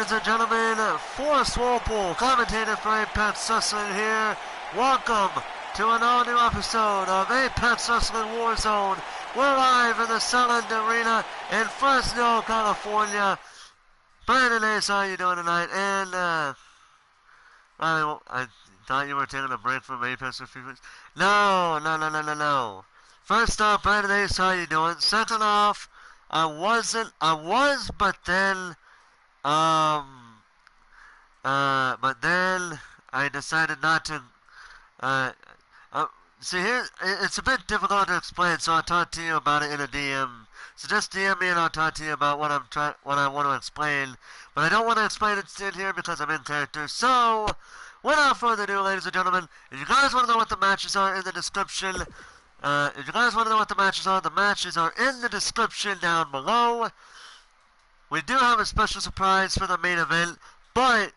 ladies and gentlemen. Forrest Walpole, commentator for Apex Wrestling here. Welcome to an all-new episode of Apex Wrestling Warzone. We're live in the Sunland Arena in Fresno, California. Brandon Ace, how you doing tonight? And, I thought you were taking a break from Apex for a few minutes. No. First off, Brandon Ace, how you doing? Second off, I was, but then I decided not to, see here, it's a bit difficult to explain, so I'll talk to you about it in a DM. So just DM me and I'll talk to you about what I want to explain. But I don't want to explain it in here because I'm in character. So, without further ado, ladies and gentlemen, if you guys want to know what the matches are in the description, the matches are in the description down below. We do have a special surprise for the main event, but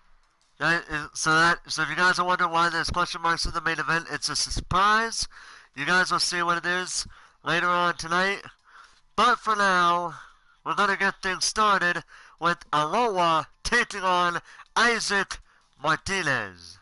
so if you guys are wondering why there's question marks in the main event, it's a surprise. You guys will see what it is later on tonight. But for now, we're gonna get things started with ALOA taking on Isaac Martinez.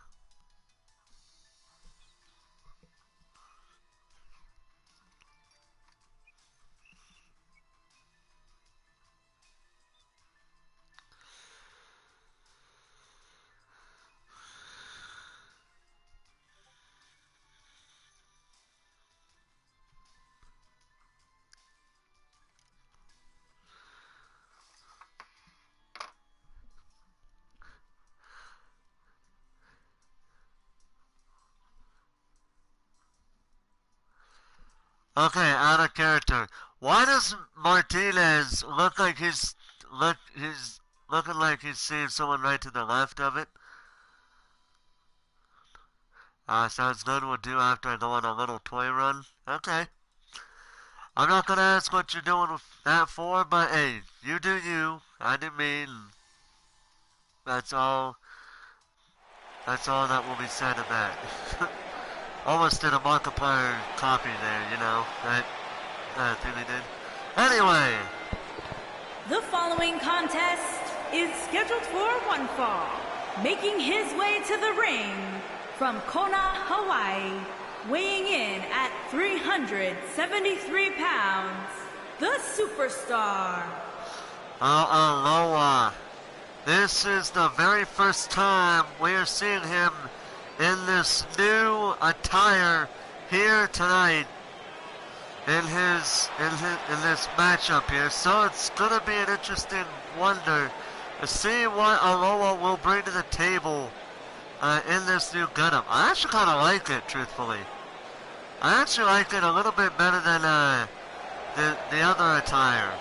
Okay, out of character. Why does Martinez look like he's looking like he's seeing someone right to the left of it? Sounds good. We'll do after I go on a little toy run. Okay. I'm not gonna ask what you're doing with that for, but hey, you do you. I do me. And that's all. That's all that will be said of that. Almost did a Markiplier copy there, you know, that thing they did. Anyway! The following contest is scheduled for one fall. Making his way to the ring from Kona, Hawaii, weighing in at 373 pounds, the superstar. ALOA. This is the very first time we are seeing him in this new attire here tonight in this matchup here. So it's gonna be an interesting wonder to see what ALOA will bring to the table in this new getup. I actually kind of like it, truthfully. I actually like it a little bit better than the other attire.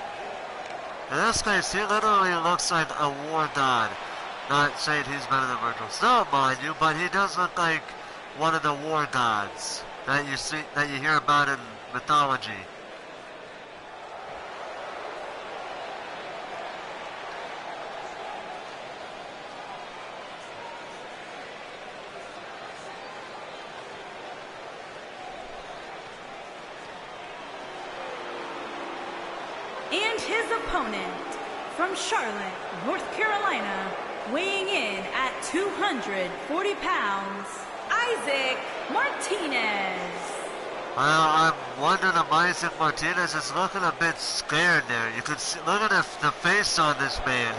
In this case, he literally looks like a war god. Not saying he's better than Virgil Snow, mind you, but he does look like one of the war gods that you hear about in mythology. And his opponent from Charlotte, North Carolina, weighing in at 240 pounds, Isaac Martinez. Well, I'm wondering if Isaac Martinez is looking a bit scared there. You can see, look at the face on this man.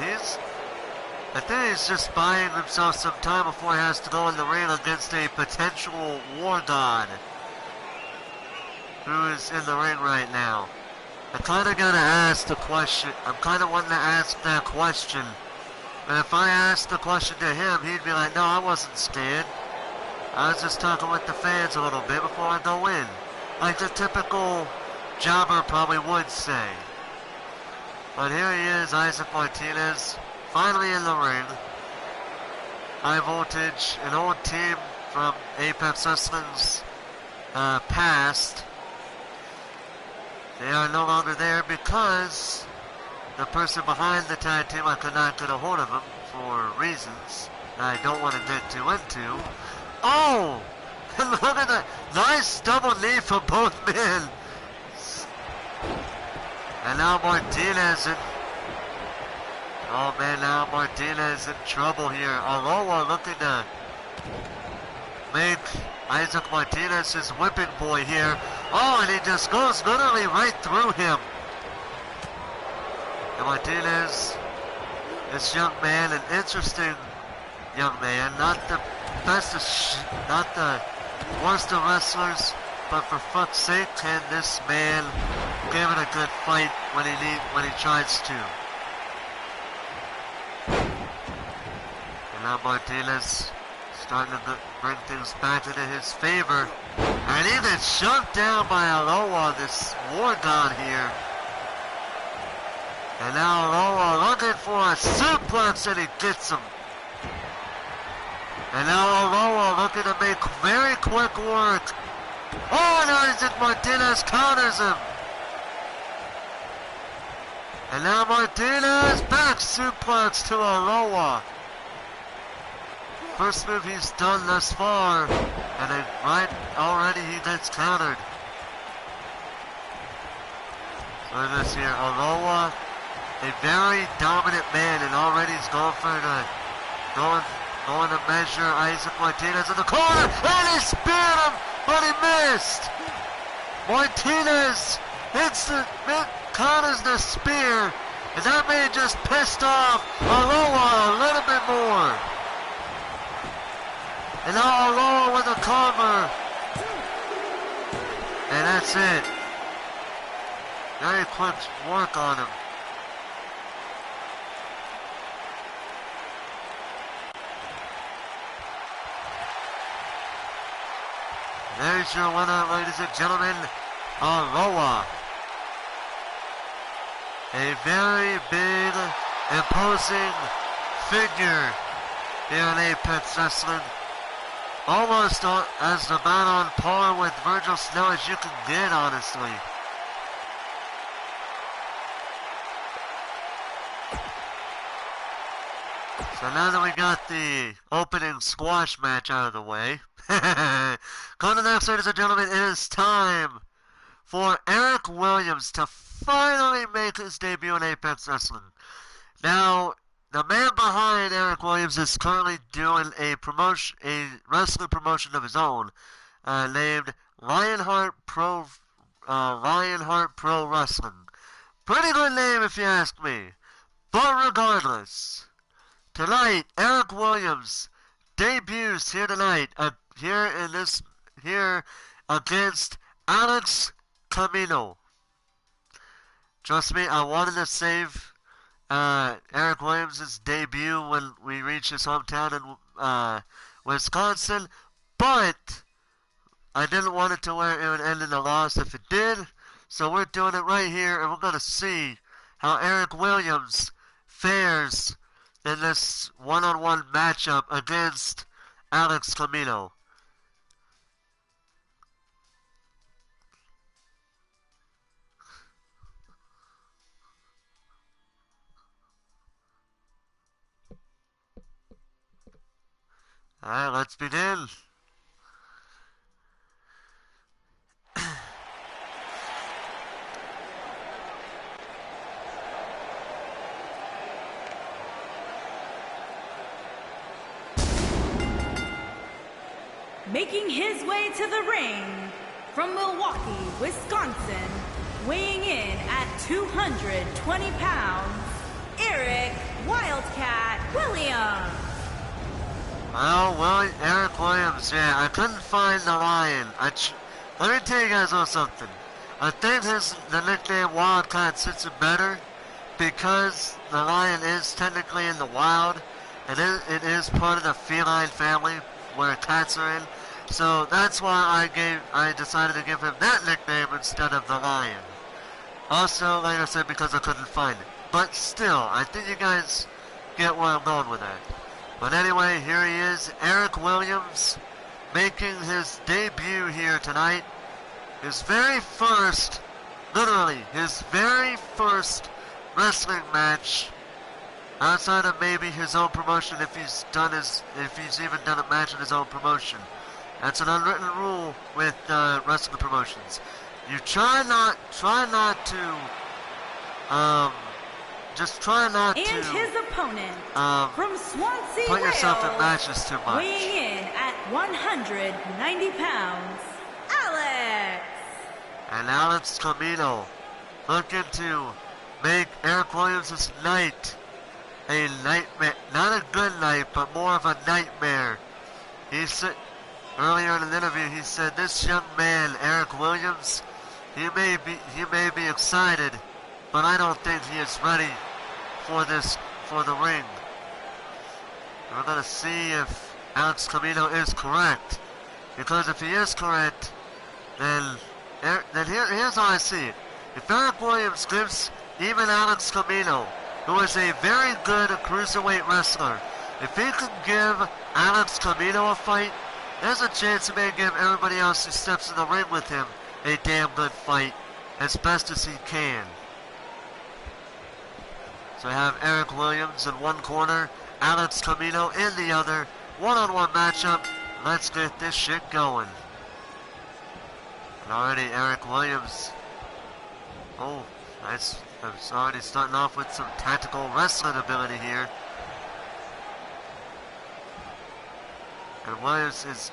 I think he's just buying himself some time before he has to go in the ring against a potential war god who is in the ring right now. I kind of gotta ask the question. I'm kind of wanting to ask that question. And if I asked the question to him, he'd be like, no, I wasn't scared. I was just talking with the fans a little bit before I go in. Like the typical jobber probably would say. But here he is, Isaac Martinez, finally in the ring. High Voltage, an old team from Apex Wrestling's past. They are no longer there because the person behind the tag team, I could not get a hold of him for reasons I don't want to get too into. Oh! Look at that! Nice double knee for both men! And now Martinez Oh man, now Martinez in trouble here. ALOA looking to make Isaac Martinez his whipping boy here. Oh, and he just goes literally right through him. And Martinez, this young man, an interesting young man, not the best of not the worst of wrestlers, but for fuck's sake, can this man give it a good fight when he tries to. And now Martinez starting to bring things back into his favor. And he gets shut down by ALOA, this war god here. And now ALOA looking for a suplex, and he gets him. And now ALOA looking to make very quick work. Oh, and Isaac Martinez counters him. And now Martinez back suplex to ALOA. First move he's done thus far, and then right already he gets countered. So this here, ALOA, a very dominant man, and already he's going to measure Isaac Martinez in the corner, and he speared him, but he missed. Martinez counters the spear, and that may just pissed off ALOA a little bit more. And now ALOA with a cover. And that's it. Very quick work on him. There's your winner, ladies and gentlemen, ALOA. A very big, imposing figure here in Apex Wrestling. Almost as about on par with Virgil Snow as you can get, honestly. So now that we got the opening squash match out of the way, coming next, ladies and gentlemen, it is time for Eric Williams to finally make his debut in Apex Wrestling. Now, the man behind Eric Williams is currently doing a wrestling promotion of his own, named Lionheart Pro Wrestling. Pretty good name if you ask me. But regardless, tonight Eric Williams debuts here tonight, here against Alex Camino. Trust me, I wanted to save Eric Williams' debut when we reach his hometown in Wisconsin, but I didn't want it to where it would end in a loss if it did, so we're doing it right here, and we're going to see how Eric Williams fares in this one-on-one matchup against Alex Camino. Alright, let's begin. Making his way to the ring from Milwaukee, Wisconsin, weighing in at 220 pounds, Eric Wildcat Williams. Well, Eric Williams, yeah, I couldn't find the lion. Let me tell you guys about something. I think the nickname Wildcat suits him better because the lion is technically in the wild, and it is part of the feline family where cats are in. So that's why I decided to give him that nickname instead of the lion. Also, like I said, because I couldn't find it. But still, I think you guys get where I'm going with that. But anyway, here he is, Eric Williams, making his debut here tonight. His very first, literally, his very first wrestling match outside of maybe his own promotion if he's even done a match in his own promotion. That's an unwritten rule with wrestling promotions. You try not to just try not And to his opponent from Swansea, put yourself in Wales, matches too much. weighing in at 190 pounds, Alex. And Alex Camino looking to make Eric Williams' night a nightmare. Not a good night, but more of a nightmare. He said earlier in an interview, he said this young man, Eric Williams, he may be excited, but I don't think he is ready for the ring. We're gonna see if Alex Camino is correct, because if he is correct, then here's how I see it. If Eric Williams gives even Alex Camino, who is a very good cruiserweight wrestler, if he can give Alex Camino a fight, there's a chance he may give everybody else who steps in the ring with him a damn good fight, as best as he can. So I have Eric Williams in one corner, Alex Camino in the other, one-on-one matchup. Let's get this shit going. And already Eric Williams, oh, nice. It's already starting off with some tactical wrestling ability here. And Williams is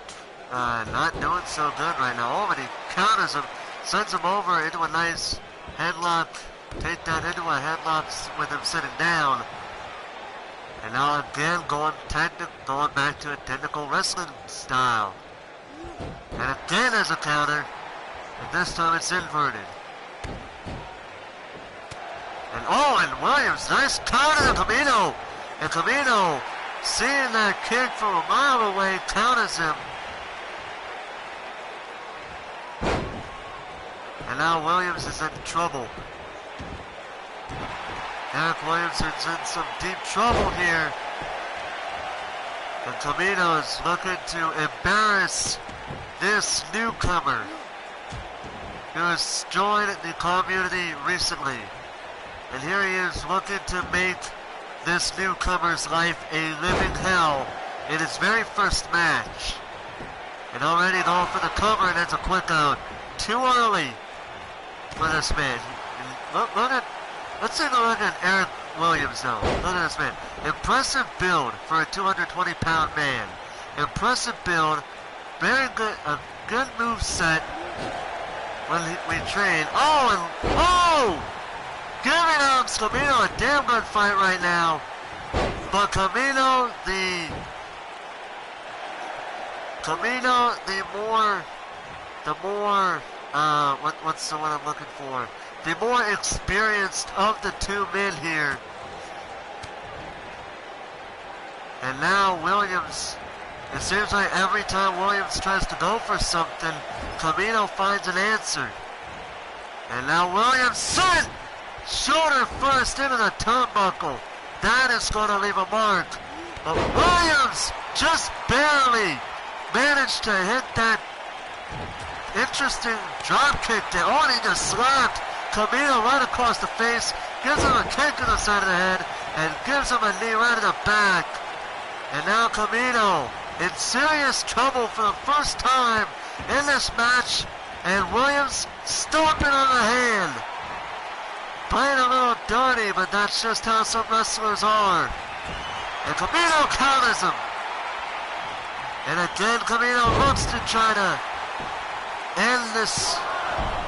not doing so good right now. Already counters him, sends him over into a nice headlock, takedown into a headlock with him sitting down. And now again going back to a technical wrestling style. And again as a counter, and this time it's inverted. And Williams, nice counter to Camino. And Camino, seeing that kick from a mile away, counters him. And now Williams is in trouble. Eric Williams is in some deep trouble here. And Camino is looking to embarrass this newcomer who has joined the community recently. And here he is looking to make this newcomer's life a living hell in his very first match. And already going for the cover, and it's a quick out. Too early for this man. Let's take a look at Eric Williams though. Look at this man. Impressive build for a 220-pound man. Impressive build. Very good, a good move set when we train. Giving Alex Camino a damn good fight right now. But Camino, what's the one I'm looking for? The more experienced of the two men here. And now Williams, it seems like every time Williams tries to go for something, Camino finds an answer. And now Williams sent shoulder first into the turnbuckle. That is going to leave a mark. But Williams just barely managed to hit that interesting drop kick there. Oh, and he just slapped Camino right across the face, gives him a kick to the side of the head, and gives him a knee right in the back. And now Camino in serious trouble for the first time in this match, and Williams stomping on the hand. Playing a little dirty, but that's just how some wrestlers are. And Camino counters him. And again, Camino looks to try to end this,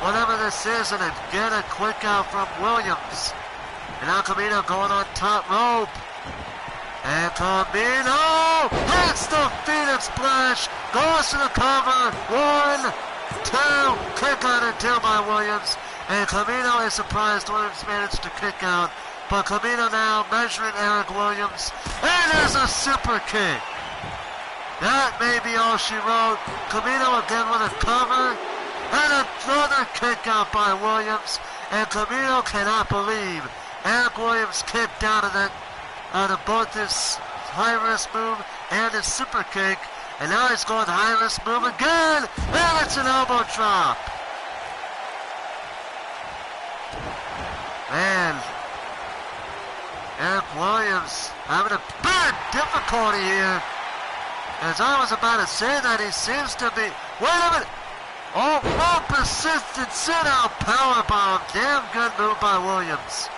whatever this is, and get a quick out from Williams. And now Camino going on top rope. And Camino hits the Phoenix Splash, goes to the cover. 1, 2, kick out and two by Williams. And Camino is surprised Williams managed to kick out. But Camino now measuring Eric Williams. And there's a super kick. That may be all she wrote. Camino again with a cover. And another kick out by Williams. And Camino cannot believe Eric Williams kicked out of both his high-risk move and his super kick. And now he's going high-risk move again. And it's an elbow drop. Man, Eric Williams having a big difficulty here. As I was about to say that, he seems to be... Wait a minute! Oh, persistent sit-out powerbomb. Damn good move by Williams.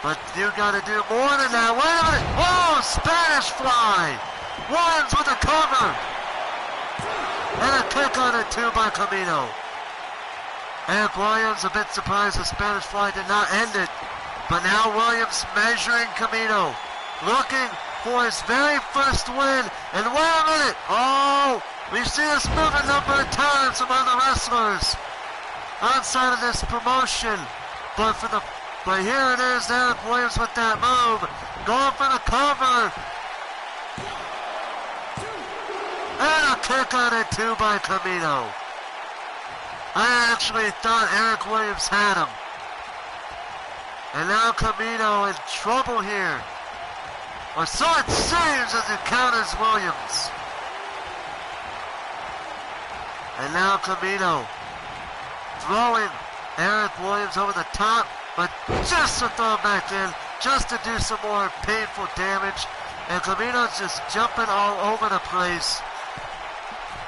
But you gotta do more than that. Wait a minute. Oh, Spanish fly. Williams with a cover. And a kick on it too by Camino. Eric Williams a bit surprised the Spanish fly did not end it. But now Williams measuring Camino. Looking for his very first win. And wait a minute. Oh, we've seen this move a number of times from other wrestlers outside of this promotion. But here it is, Eric Williams with that move. Going for the cover. And a kick on it too by Camino. I actually thought Eric Williams had him. And now Camino in trouble here. Or so it seems as he counters Williams. And now Camino throwing Eric Williams over the top. But just to throw him back in, just to do some more painful damage. And Camino's just jumping all over the place.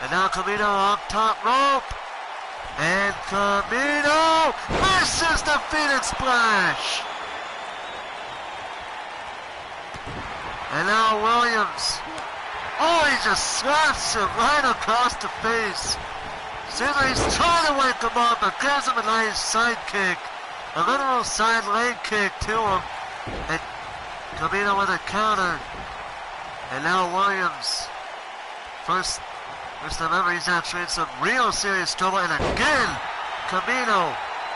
And now Camino on top rope. And Camino misses the Phoenix Splash. And now Williams. Oh, he just slaps him right across the face. Seems like he's trying to wake him up, but gives him a nice side kick. A literal side leg kick to him. And Camino with a counter. And now Williams. First time ever he's actually in some real serious trouble. And again, Camino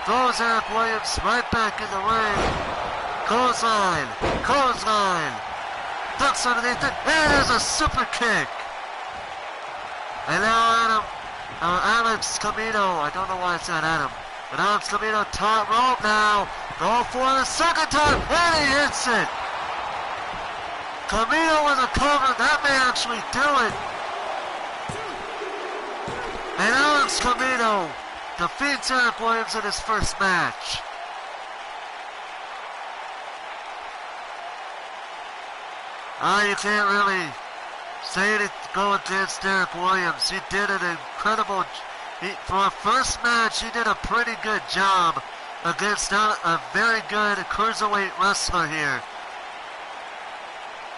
throws Eric Williams right back in the ring. Clothesline. Ducks underneath it. And there's a super kick. And now Alex Camino. I don't know why it's not Adam. But Alex Camino top rope now. Go for the second time. And he hits it. Camino with a cover. That may actually do it. And Alex Camino defeats Eric Williams in his first match. You can't really say anything go against Eric Williams. He did an incredible... for a first match, he did a pretty good job against a very good cruiserweight wrestler here.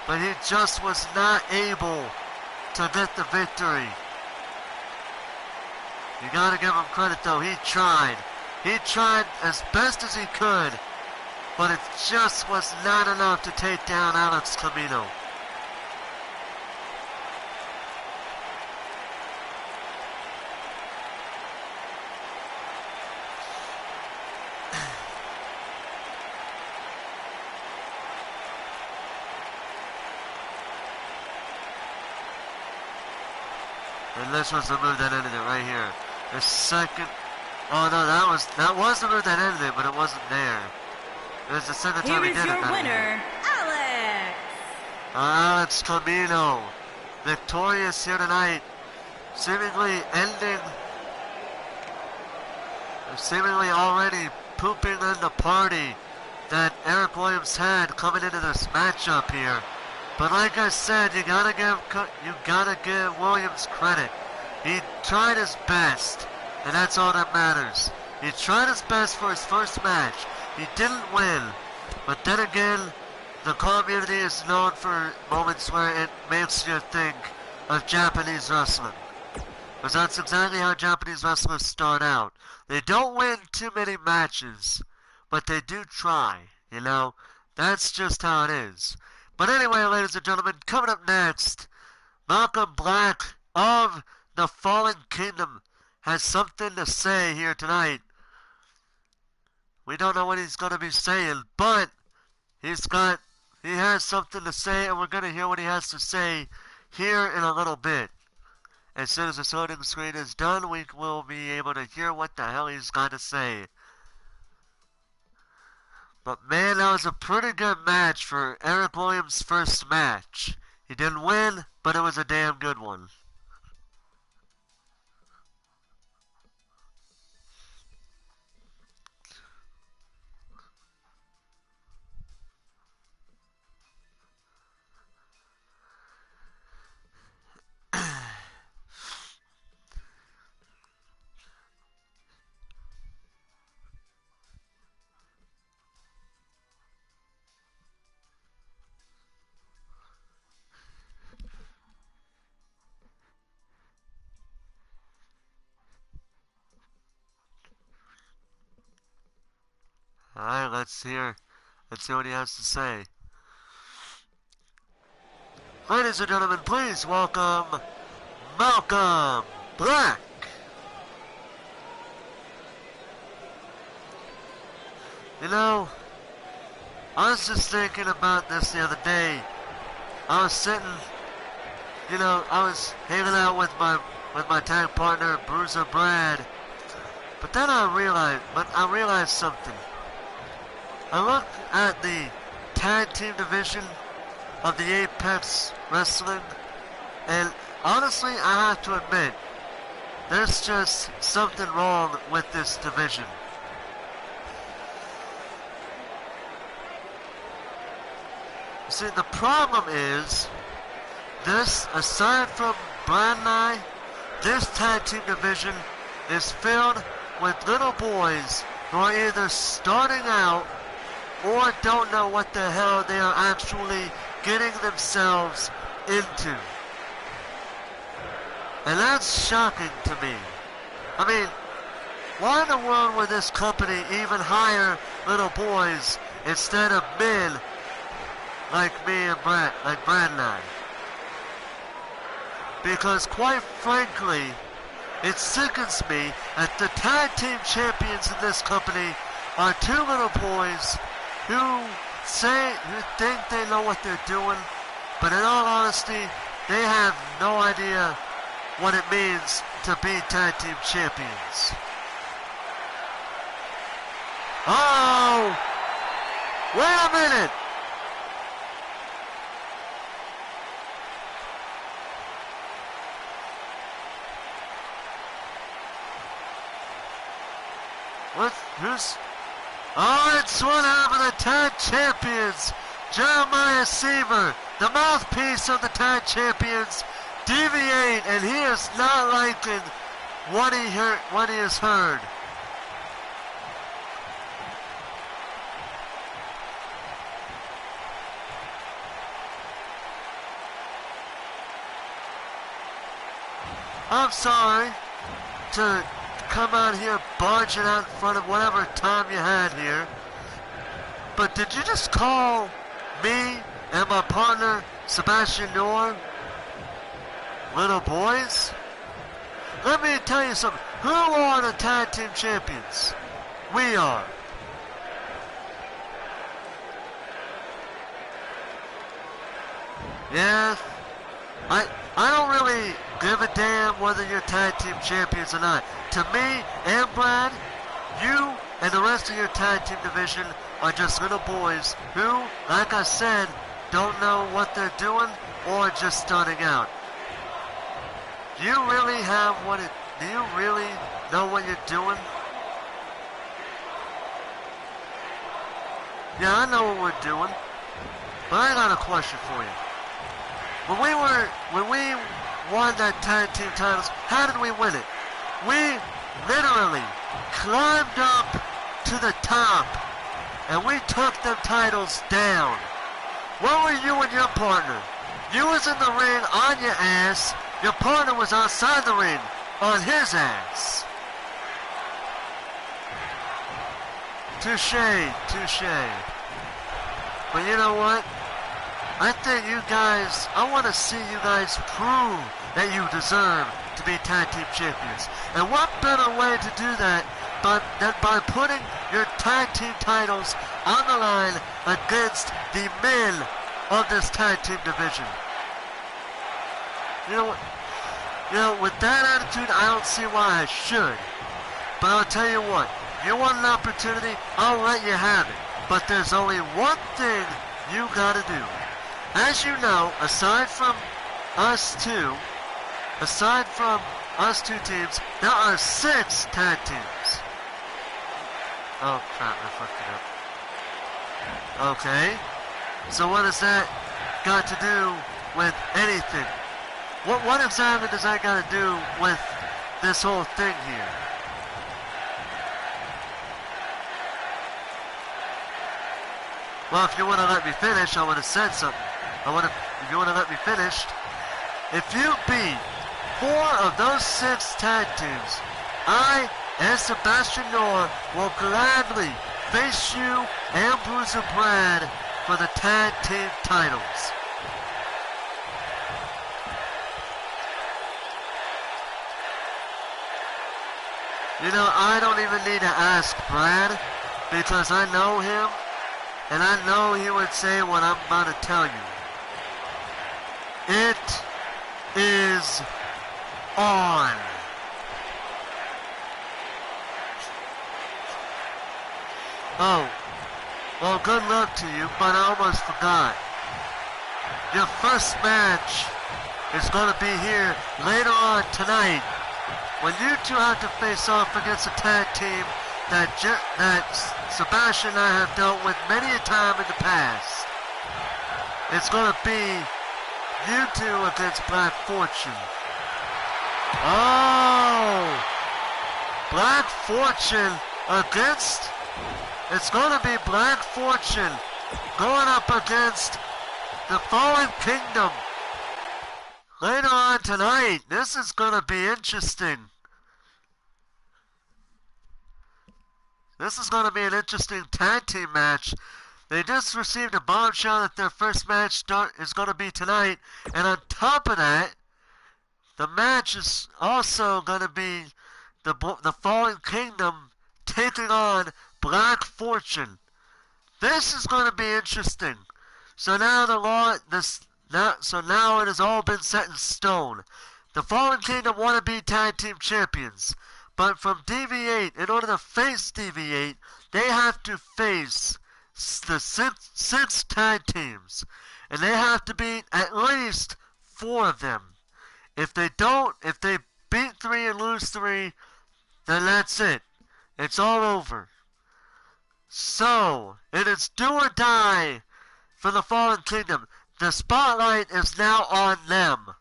But he just was not able to get the victory. You gotta give him credit though, he tried. He tried as best as he could, but it just was not enough to take down Alex Camino. And this was the move that ended it right here. The second... Oh no, that was the move that ended it, but it wasn't there. It was the second time he did it. Here is your winner, Alex! Alex Camino. Victorious here tonight. Seemingly already pooping in the party that Eric Williams had coming into this matchup here. But like I said, you gotta give Williams credit. He tried his best, and that's all that matters. He tried his best for his first match. He didn't win, but then again, the community is known for moments where it makes you think of Japanese wrestling. Because that's exactly how Japanese wrestlers start out. They don't win too many matches, but they do try, you know? That's just how it is. But anyway, ladies and gentlemen, coming up next, Malcolm Black of the Fallen Kingdom has something to say here tonight. We don't know what he's going to be saying, but he has something to say, and we're going to hear what he has to say here in a little bit. As soon as the loading screen is done, we will be able to hear what the hell he's got to say. But man, that was a pretty good match for Eric Williams' first match. He didn't win, but it was a damn good one. Alright, let's see what he has to say. Ladies and gentlemen, please welcome Malcolm Black. You know, I was just thinking about this the other day. I was sitting, I was hanging out with my tag partner, Bruiser Brad. But then I realized something. I looked at the tag team division of the Apex Wrestling, and honestly, I have to admit, there's just something wrong with this division. See, the problem is, this, aside from Brad and I, this tag team division is filled with little boys who are either starting out or don't know what the hell they are actually getting themselves into. And that's shocking to me. I mean, why in the world would this company even hire little boys instead of men like me and Brad and I? Because quite frankly, it sickens me that the tag team champions in this company are two little boys who think they know what they're doing, but in all honesty, they have no idea what it means to be tag team champions. Oh! Wait a minute! Who's... Oh, it's one half of the tag champions, Jeremiah Seaver, the mouthpiece of the tag champions, deviate, and he is not liking what he has heard. I'm sorry to come out here barging out in front of whatever time you had here, but did you just call me and my partner Sebastian Noor little boys? Let me tell you something. Who are the tag team champions? We are. Yeah, I don't really give a damn whether you're tag team champions or not. To me and Brad, you and the rest of your tag team division are just little boys who, like I said, don't know what they're doing or just starting out. Do you really know what you're doing? Yeah, I know what we're doing. But I got a question for you. When we won that tag team titles, how did we win it? We literally climbed up to the top and we took them titles down. Where were you and your partner? You was in the ring on your ass. Your partner was outside the ring on his ass. Touché, touché. But you know what? I think I want to see you guys prove that you deserve to be tag team champions. And what better way to do that than by putting your tag team titles on the line against the men of this tag team division. You know, with that attitude, I don't see why I should. But I'll tell you what, if you want an opportunity, I'll let you have it. But there's only one thing you gotta do. As you know, aside from us two teams, there are 6 tag teams. Oh crap, I fucked it up. Okay, so what has that got to do with anything? What exactly does that got to do with this whole thing here? Well, if you want to let me finish, I would have said something. If you want to let me finish, if you beat 4 of those 6 tag teams, I and Sebastian Noor will gladly face you and Bruiser Brad for the tag team titles. You know, I don't even need to ask Brad because I know him and I know he would say what I'm about to tell you. It is on. Oh, well, good luck to you, but I almost forgot. Your first match is going to be here later on tonight when you two have to face off against a tag team that Sebastian and I have dealt with many a time in the past. It's going to be you two against Black Fortune. Oh! Black Fortune against... It's going to be Black Fortune going up against the Fallen Kingdom. Later on tonight, this is going to be interesting. This is going to be an interesting tag team match. They just received a bombshell that their first match is going to be tonight. And on top of that, the match is also going to be the Fallen Kingdom taking on Black Fortune. This is going to be interesting. So now now it has all been set in stone. The Fallen Kingdom want to be tag team champions, but from DV8, in order to face DV8, they have to face the six tag teams, and they have to beat at least 4 of them. If they beat 3 and lose 3, then that's it. It's all over. So, it is do or die for the Fallen Kingdom. The spotlight is now on them.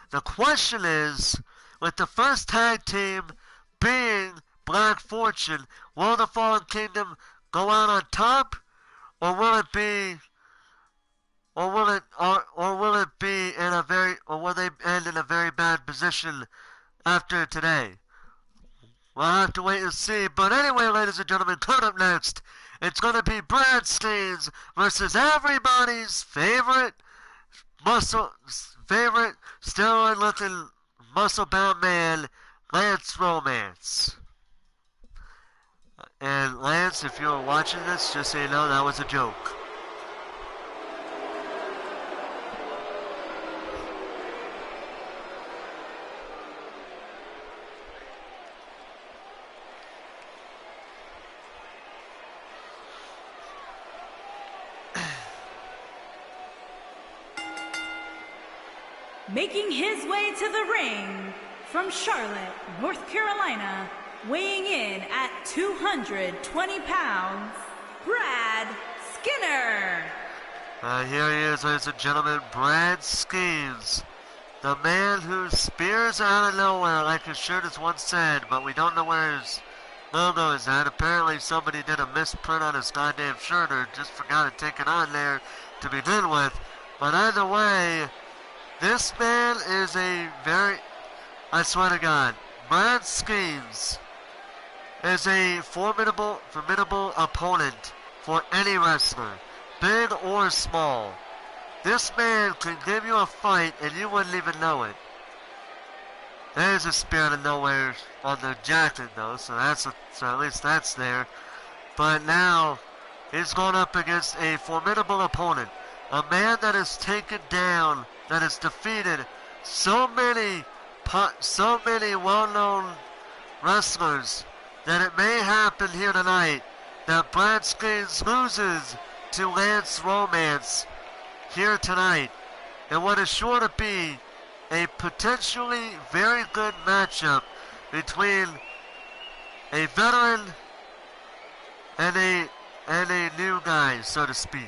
The question is, with the first tag team being Black Fortune, will the Fallen Kingdom go out on top, or will it be, or will they end in a very bad position after today? We'll have to wait and see. But anyway, ladies and gentlemen, coming up next, it's going to be Brad Skeens versus everybody's favorite steroid-looking, muscle-bound man, Lance Romance. And Lance, if you're watching this, just so you know, that was a joke. Making his way to the ring from Charlotte, North Carolina, weighing in at 220 pounds, Brad Skinner. Here he is, ladies and gentlemen, Brad Skeens, the man who spears out of nowhere, like his shirt is once said, but we don't know where his logo is at. Apparently somebody did a misprint on his goddamn shirt or just forgot to take it on there to begin with. But either way, this man is I swear to God, Brad Skeens is a formidable opponent for any wrestler, big or small. This man can give you a fight and you wouldn't even know it. There's a spear out of nowhere on the jacket though, so at least that's there. But now he's going up against a formidable opponent, a man that has taken down, that has defeated so many well-known wrestlers that it may happen here tonight that Brad Skeens loses to Lance Romance here tonight in what is sure to be a potentially very good matchup between a veteran and a new guy, so to speak.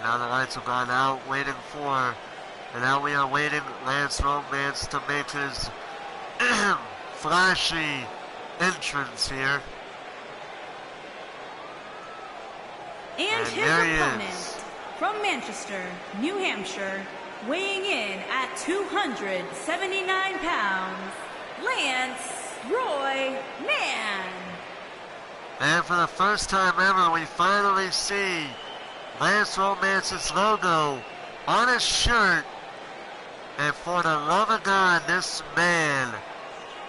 Now the lights have gone out, and now we are waiting Lance Romance to make his flashy entrance here. And his there he opponent, is. from Manchester, New Hampshire, weighing in at 279 pounds, Lance Roy Mann. And for the first time ever, we finally see Lance Romance's logo on his shirt. And for the love of God, this man,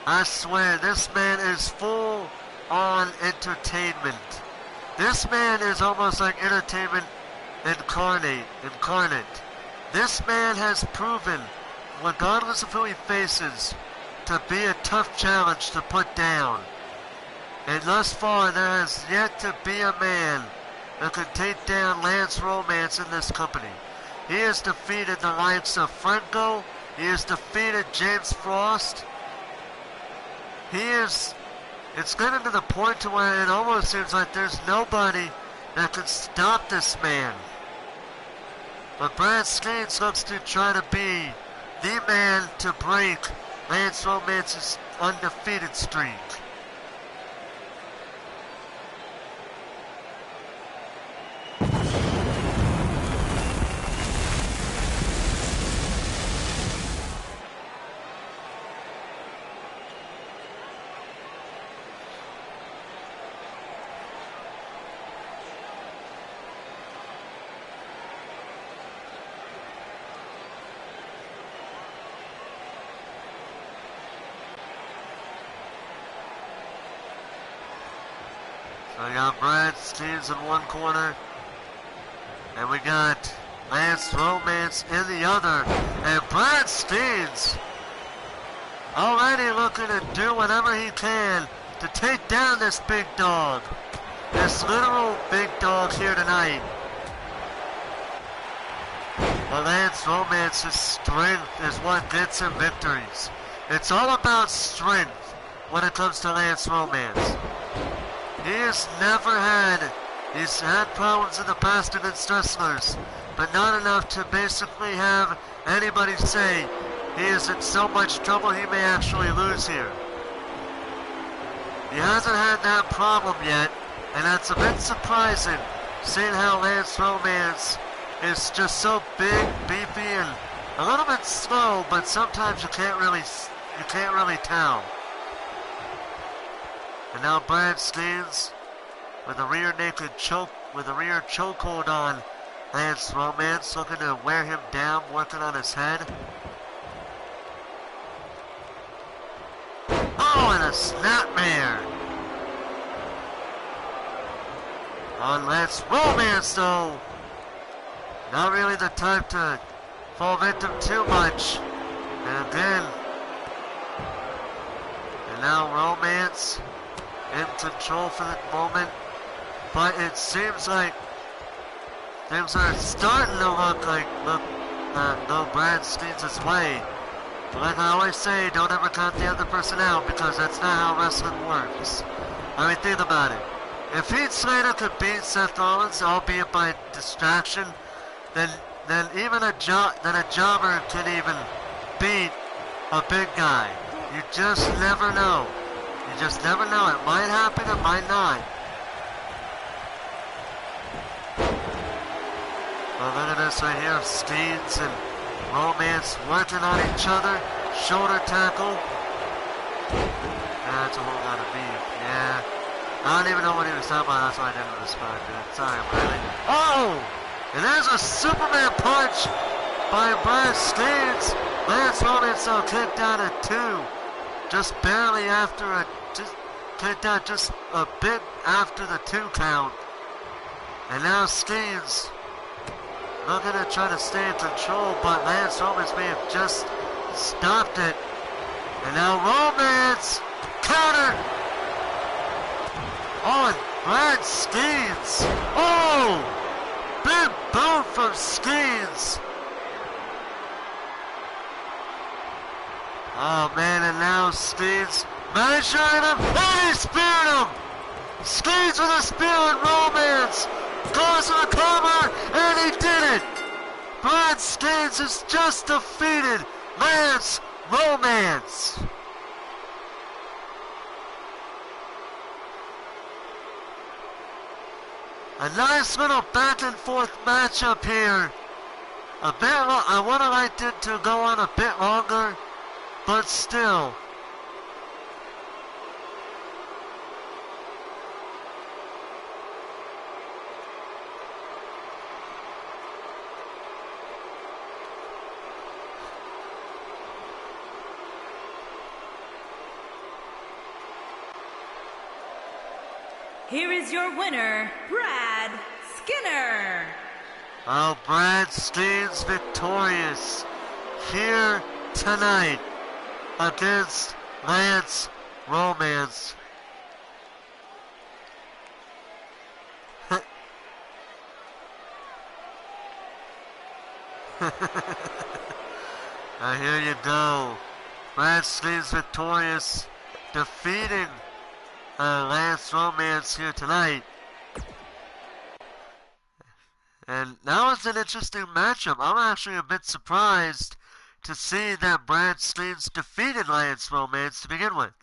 I swear, this man is full on entertainment. This man is almost like entertainment incarnate. This man has proven, regardless of who he faces, to be a tough challenge to put down. And thus far, there has yet to be a man that could take down Lance Romance in this company. He has defeated the likes of Franco. He has defeated James Frost. It's getting to the point to where it almost seems like there's nobody that can stop this man. But Brad Skeens looks to try to be the man to break Lance Romance's undefeated streak. So we got Brad Skeens in one corner, and we got Lance Romance in the other. And Brad Skeens already looking to do whatever he can to take down this big dog. This literal big dog here tonight. But Lance Romance's strength is what gets him victories. It's all about strength when it comes to Lance Romance. He's had problems in the past against wrestlers, but not enough to basically have anybody say he is in so much trouble he may actually lose here. He hasn't had that problem yet, and that's a bit surprising, seeing how Lance Romance is just so big, beefy, and a little bit slow, but sometimes you can't really tell. And now Brad Skeens with a rear chokehold on Lance Romance, looking to wear him down, working on his head. Oh, and a snapmare on Lance Romance, though. Not really the type to fall victim too much. And again, and now Romance in control for the moment, but it seems like things are starting to go Brad Skeens' way. But like I always say, don't ever count the other person out, because that's not how wrestling works. I mean, think about it. If Heath Slater could beat Seth Rollins, albeit by distraction, then even a jobber could even beat a big guy. You just never know. You just never know. It might happen, it might not. Well, look at this right here. Skeens and Romance working on each other. Shoulder tackle. That's a whole lot of beef. Yeah. I don't even know what he was talking about. That's why I didn't respond to it. Sorry, Riley. Oh! And there's a Superman punch by Brad Skeens. Lance Romance though kicked out at 2. Just barely after kicked out just a bit after the 2 count. And now Skeens looking to try to stay in control, but Lance Romance may have just stopped it. And now Romance counter on Brad Skeens. Oh! Big boot from Skeens. Oh man, and now Skeens measuring him, and he speared him! Skeens with a spear and Romance goes to the cover, and he did it! Brad Skeens has just defeated Lance Romance. A nice little back and forth matchup here. I would have liked it to go on a bit longer, but still. Here is your winner, Brad Skinner. Oh, Brad Skeens victorious here tonight against Lance Romance. Here you go. Brad Skeens victorious, defeating Lance Romance here tonight. And that was an interesting matchup. I'm actually a bit surprised to see that Brad Skeens defeated Lance Romance to begin with.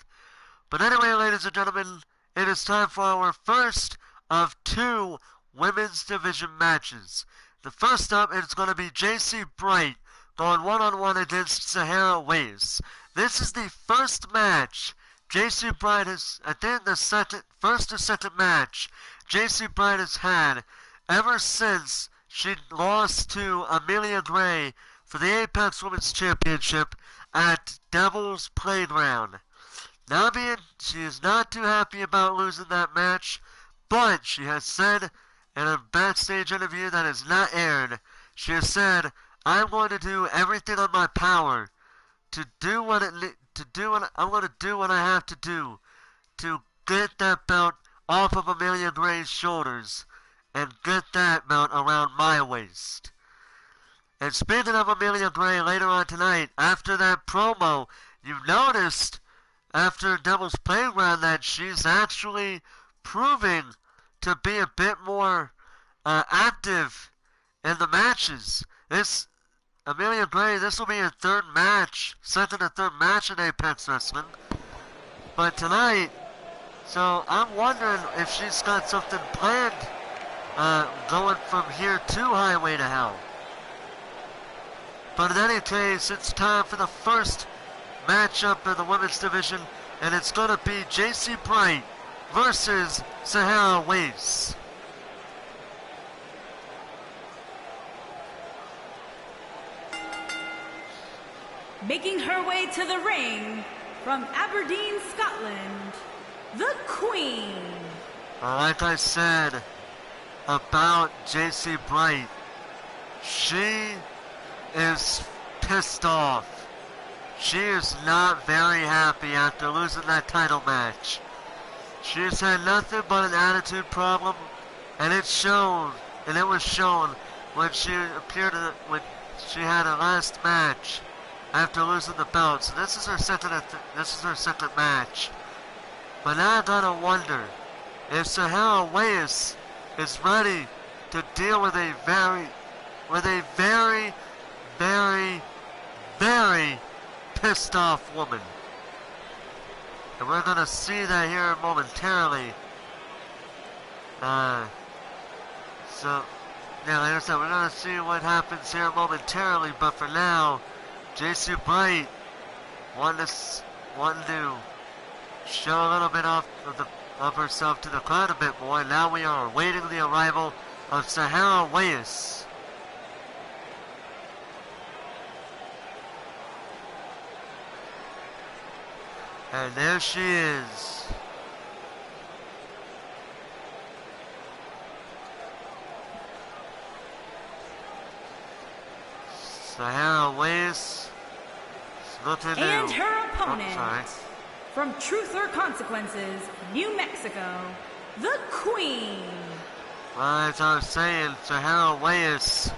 But anyway, ladies and gentlemen, it is time for our first of two women's division matches. The first up is going to be Jaycee Brite going one-on-one against Sahara Weiss. This is the first match Jaycee Brite has, I think the first or second match Jaycee Brite has had ever since she lost to Emelie Gray for the Apex Women's Championship at Devil's Playground. She is not too happy about losing that match, but she has said in a backstage interview that is not aired, she has said, "I'm going to do everything in my power I'm going to do what I have to do to get that belt off of Emelie Gray's shoulders and get that belt around my waist." And speaking of Emelie Gray, later on tonight, after that promo, you noticed after Devil's Playground that she's actually proving to be a bit more active in the matches. Emelie Gray, this will be her second or third match in Apex Wrestling. But tonight, so I'm wondering if she's got something planned going from here to Highway to Hell. But in any case, it's time for the first matchup in the women's division, and it's going to be Jaycee Brite versus Sahara Weiss. Making her way to the ring from Aberdeen, Scotland, the Queen. Like I said about Jaycee Brite, she is pissed off. She is not very happy after losing that title match. She's had nothing but an attitude problem, and it was shown when she when she had her last match after losing the belt. So this is her second match. But now I gotta wonder if Sahara Weiss is ready to deal with a very, very pissed off woman. And we're gonna see that here momentarily. So, yeah, like I said, we're gonna see what happens here momentarily, but for now, Jaycee Brite wanted to show a little bit of herself to the crowd a bit more, and now we are awaiting the arrival of Sahara Weiss. And there she is. Sahara Weiss looking and her opponent from Truth or Consequences, New Mexico, the Queen. Well, as I was saying, Sahara Weiss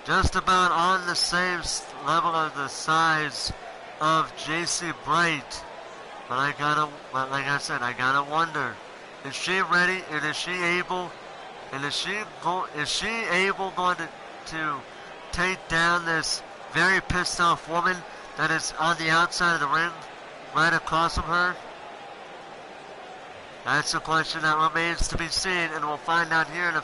just about on the same level of the size of Jaycee Brite. But like I said, I gotta wonder, is she ready? And is she able going to take down this very pissed off woman that is on the outside of the ring, right across from her? That's a question that remains to be seen, and we'll find out here in a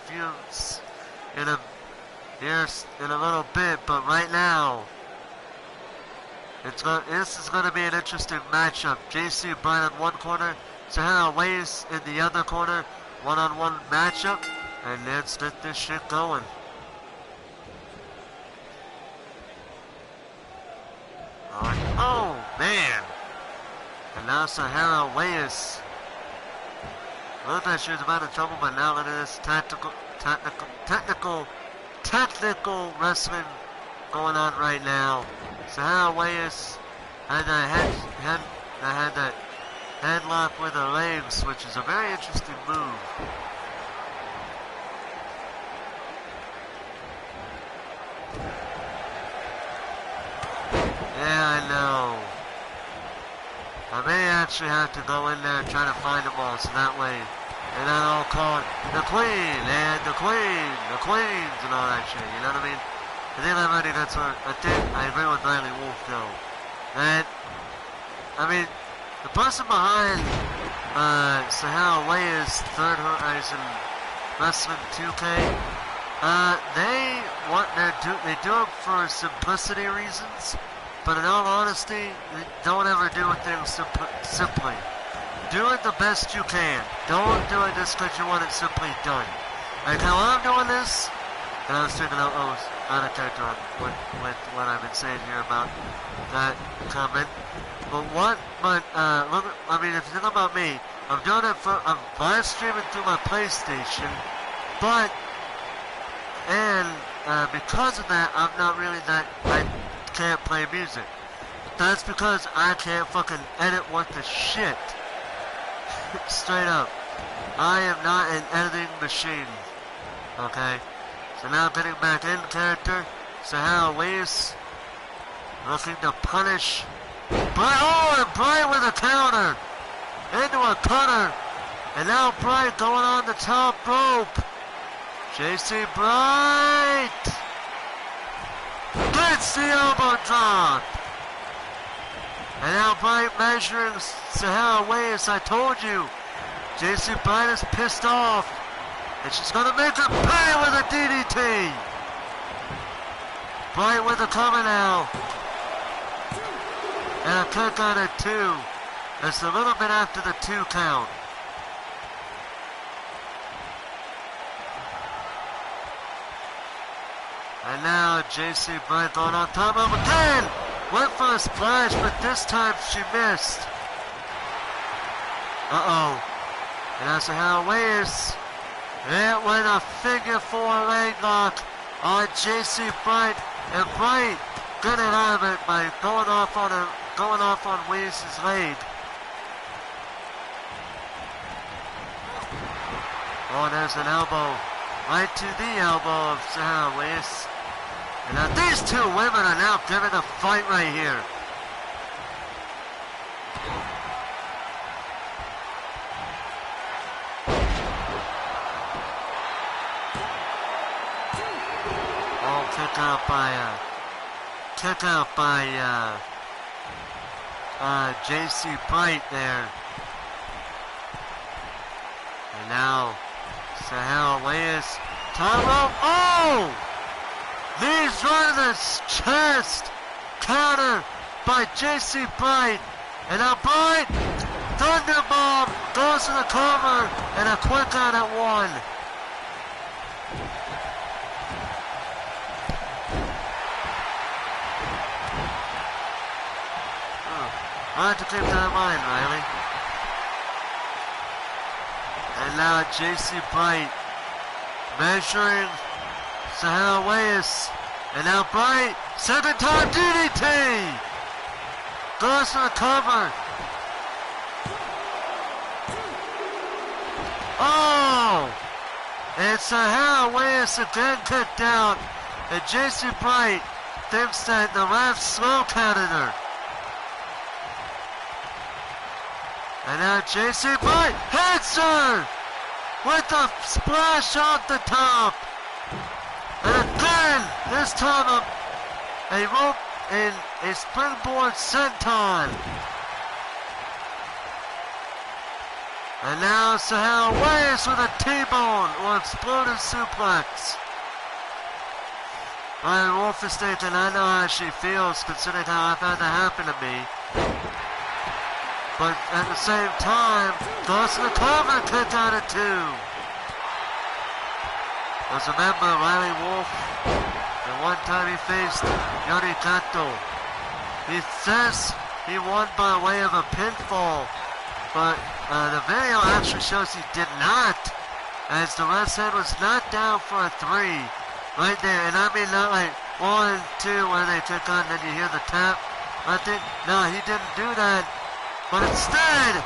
little bit. But right now, this is going to be an interesting matchup. Jaycee Brite in one corner, Sahara Weiss in the other corner. One-on-one matchup, and let's get this shit going. Oh man! And now Sahara Weiss. Looked like she was about in trouble, but now look at this technical wrestling going on right now. Sahara Weiss had that headlock with her legs, which is a very interesting move. Yeah, I know. I may actually have to go in there and try to find them all, so that way they're not all called the Queen and the Queen, the Queens and all that shit, you know what I mean? I think that's what, I agree with Riley Wolf though. That, I mean, the person behind Sahara Weiss' Third Horizon Wrestling 2K, they do it for simplicity reasons. But in all honesty, don't ever do things simply. Do it the best you can. Don't do it just because you want it simply done. Like how I'm doing this, and I was thinking out of character with what I've been saying here about that comment. But I mean, if you think about me, I'm live streaming through my PlayStation, because of that, I'm not really I can't play music. That's because I can't fucking edit worth the shit. Straight up. I am not an editing machine. Okay? So now getting back in character, Sahara Weiss looking to punish Brite. Oh, and Brite with a counter into a cutter. And now Brite going on the top rope. Jaycee Brite gets the elbow drop. And now Brite measuring Sahara Weiss. I told you, Jaycee Brite is pissed off. And she's going to make her pay with a DDT. Brite with a cover now. And a kick on it too. It's a little bit after the 2 count. And now Jaycee Brite going on top of him again. Went for a splash, but this time she missed. Uh-oh. And now Sahara Weiss. It went a figure 4 leg lock on Jaycee Brite. And Brite got it out of it by going off on Weiss's leg. Oh, there's an elbow. Right to the elbow of Sahara Weiss. And now these 2 women are now giving a fight right here. Oh, kick out by Jaycee Brite there. And now Sahara Weiss, top rope. Oh! Knees right in the chest. Counter by Jaycee Brite. And now Brite, Thunderbomb, goes to the cover. And a quick out at 1. I'll have to keep that in mind, Riley. And now Jaycee Brite measuring Sahara Weiss. And now Brite, second time DDT. Goes to the cover. Oh! And Sahara Weiss again kicked out. And Jaycee Brite thinks that the ref slow counted her. And now Jaycee Brite hits her with a splash off the top. And again, this time a rope and a springboard senton. And now Sahara Weiss with a T-bone or exploded suplex. Ryan Wolf is thinking, I know how she feels considering how I've had that happen to me. But at the same time, goes to the cover, kick out at 2. Because remember, Riley Wolf, the one time he faced Yori Kato, he says he won by way of a pinfall, but the video actually shows he did not, as the left hand was not down for a 3 right there. And I mean not like 1, 2 where they kick on and then you hear the tap. I think, no, he didn't do that. But instead,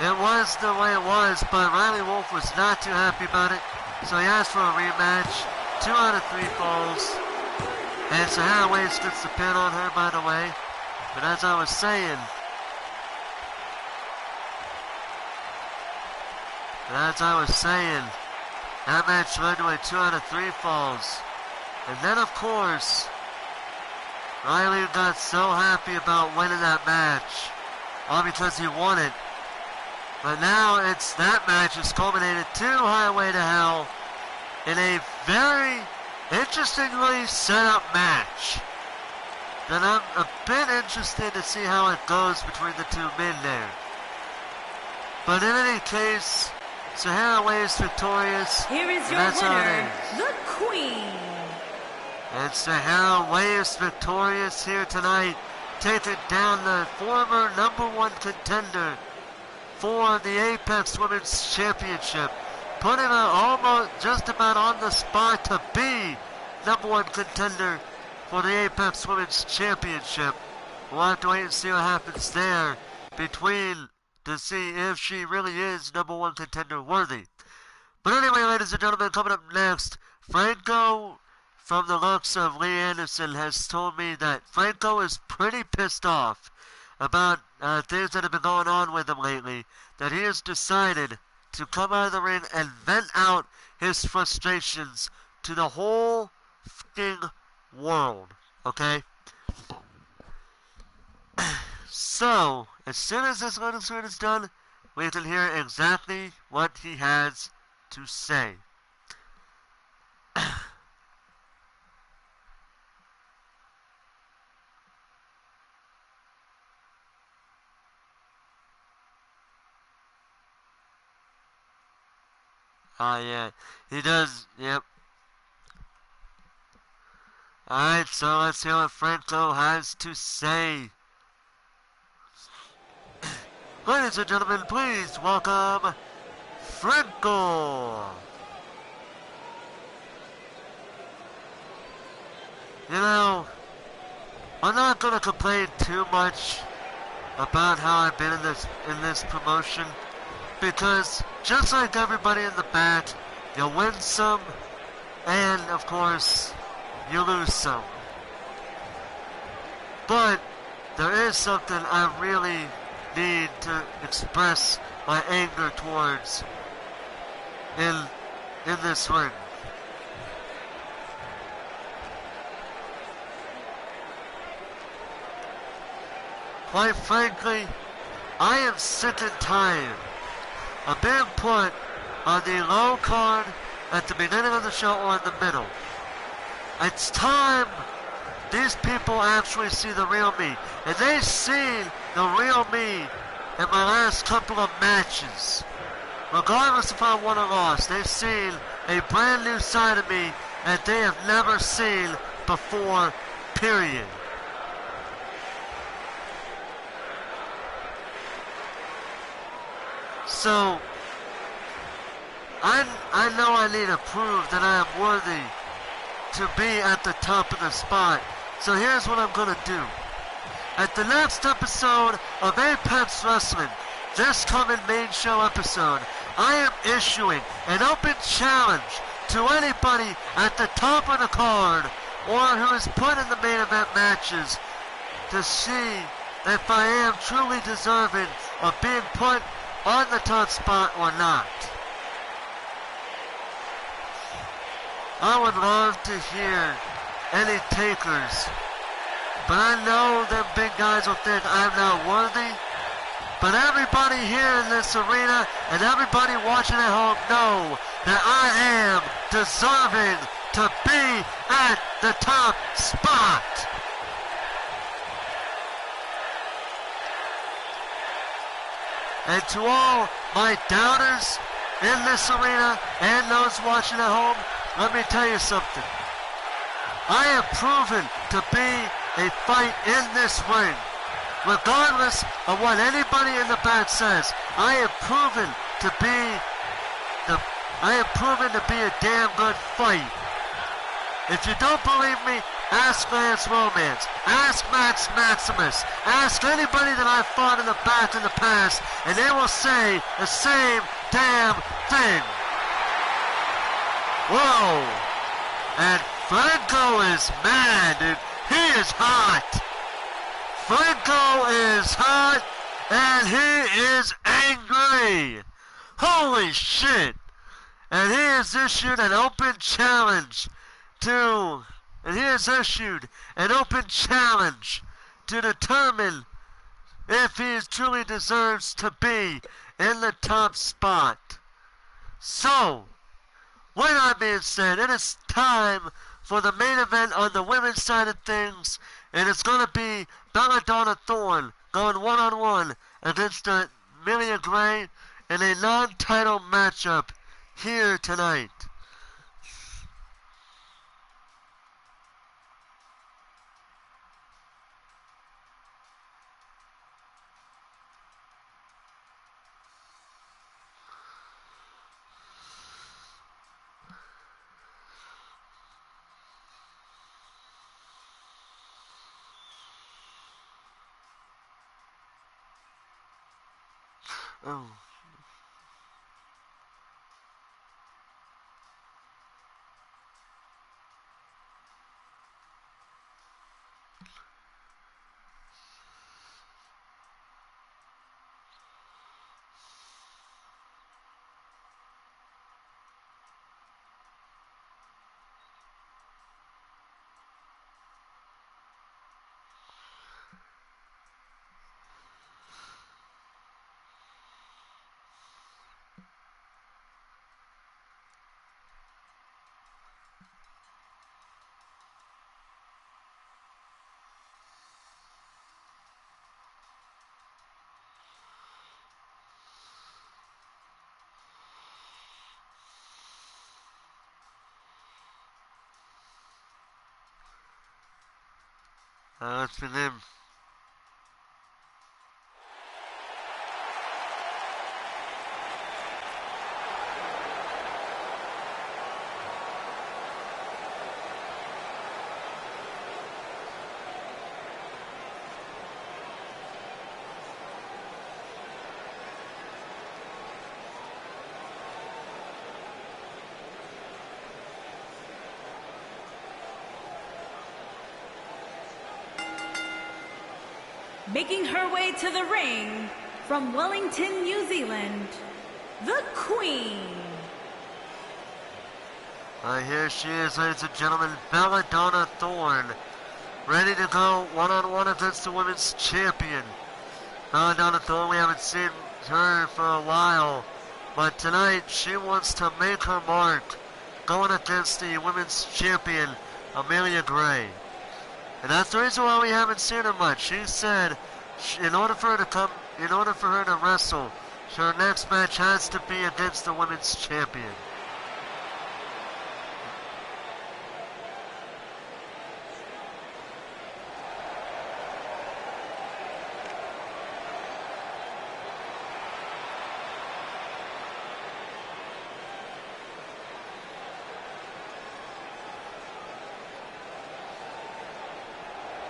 it was the way it was, but Riley Wolf was not too happy about it. So he asked for a rematch. 2 out of 3 falls. And Sahara Weiss gets the pin on her, by the way. But as I was saying, that match led to a 2 out of 3 falls. And then, of course, Riley got so happy about winning that match. All because he won it. But now that match has culminated to Highway to Hell in a very interestingly set up match. And I'm a bit interested to see how it goes between the 2 men there. But in any case, Sahara Weiss victorious. Here is your winner, the Queen. And Sahara Weiss victorious here tonight, taking down the former #1 contender for the Apex Women's Championship, putting her almost just about on the spot to be #1 contender for the Apex Women's Championship. We'll have to wait and see what happens there to see if she really is #1 contender worthy. But anyway, ladies and gentlemen, coming up next, Franco, from the looks of Lee Anderson, has told me that Franco is pretty pissed off about things that have been going on with him lately, that he has decided to come out of the ring and vent out his frustrations to the whole f***ing world, okay? So, as soon as this little screen is done, we can hear exactly what he has to say. Yeah, he does, yep. Alright, so let's hear what Franco has to say. Ladies and gentlemen, please welcome Franco. You know, I'm not gonna complain too much about how I've been in this promotion, because just like everybody in the back, you win some, and of course, you lose some. But there is something I really need to express my anger towards in this ring. Quite frankly, I am sick and tired of being put on the low card at the beginning of the show or in the middle. It's time these people actually see the real me. And they've seen the real me in my last couple of matches. Regardless if I won or lost, they've seen a brand new side of me that they have never seen before, period. So, I know I need to prove that I am worthy to be at the top of the spot. So here's what I'm going to do. At the next episode of Apex Wrestling, this coming main show episode, I am issuing an open challenge to anybody at the top of the card or who is put in the main event matches to see if I am truly deserving of being put on the top spot or not. I would love to hear any takers, but I know them big guys will think I'm not worthy, But everybody here in this arena and everybody watching at home know that I am deserving to be at the top spot. And to all my doubters in this arena and those watching at home, let me tell you something. I have proven to be a fight in this ring. Regardless of what anybody in the back says, I have proven to be a damn good fight. If you don't believe me, ask Lance Romance, ask Max Maximus, ask anybody that I've fought in the back in the past, and they will say the same damn thing. Whoa! And Franco is mad, dude. He is hot. Franco is hot, and he is angry. Holy shit! And he has issued an open challenge to determine if he truly deserves to be in the top spot. So, with that being said, it is time for the main event on the women's side of things, and it's going to be Belladonna Thorn going one-on-one against Emelie Gray in a non-title matchup here tonight. Oh. That's been him. Making her way to the ring from Wellington, New Zealand, the Queen. Here she is, ladies and gentlemen, Belladonna Thorn, ready to go one-on-one against the women's champion. Belladonna Thorn, we haven't seen her for a while, but tonight she wants to make her mark going against the women's champion, Emelie Gray. And that's the reason why we haven't seen her much. She said in order for her to wrestle, her next match has to be against the women's champion.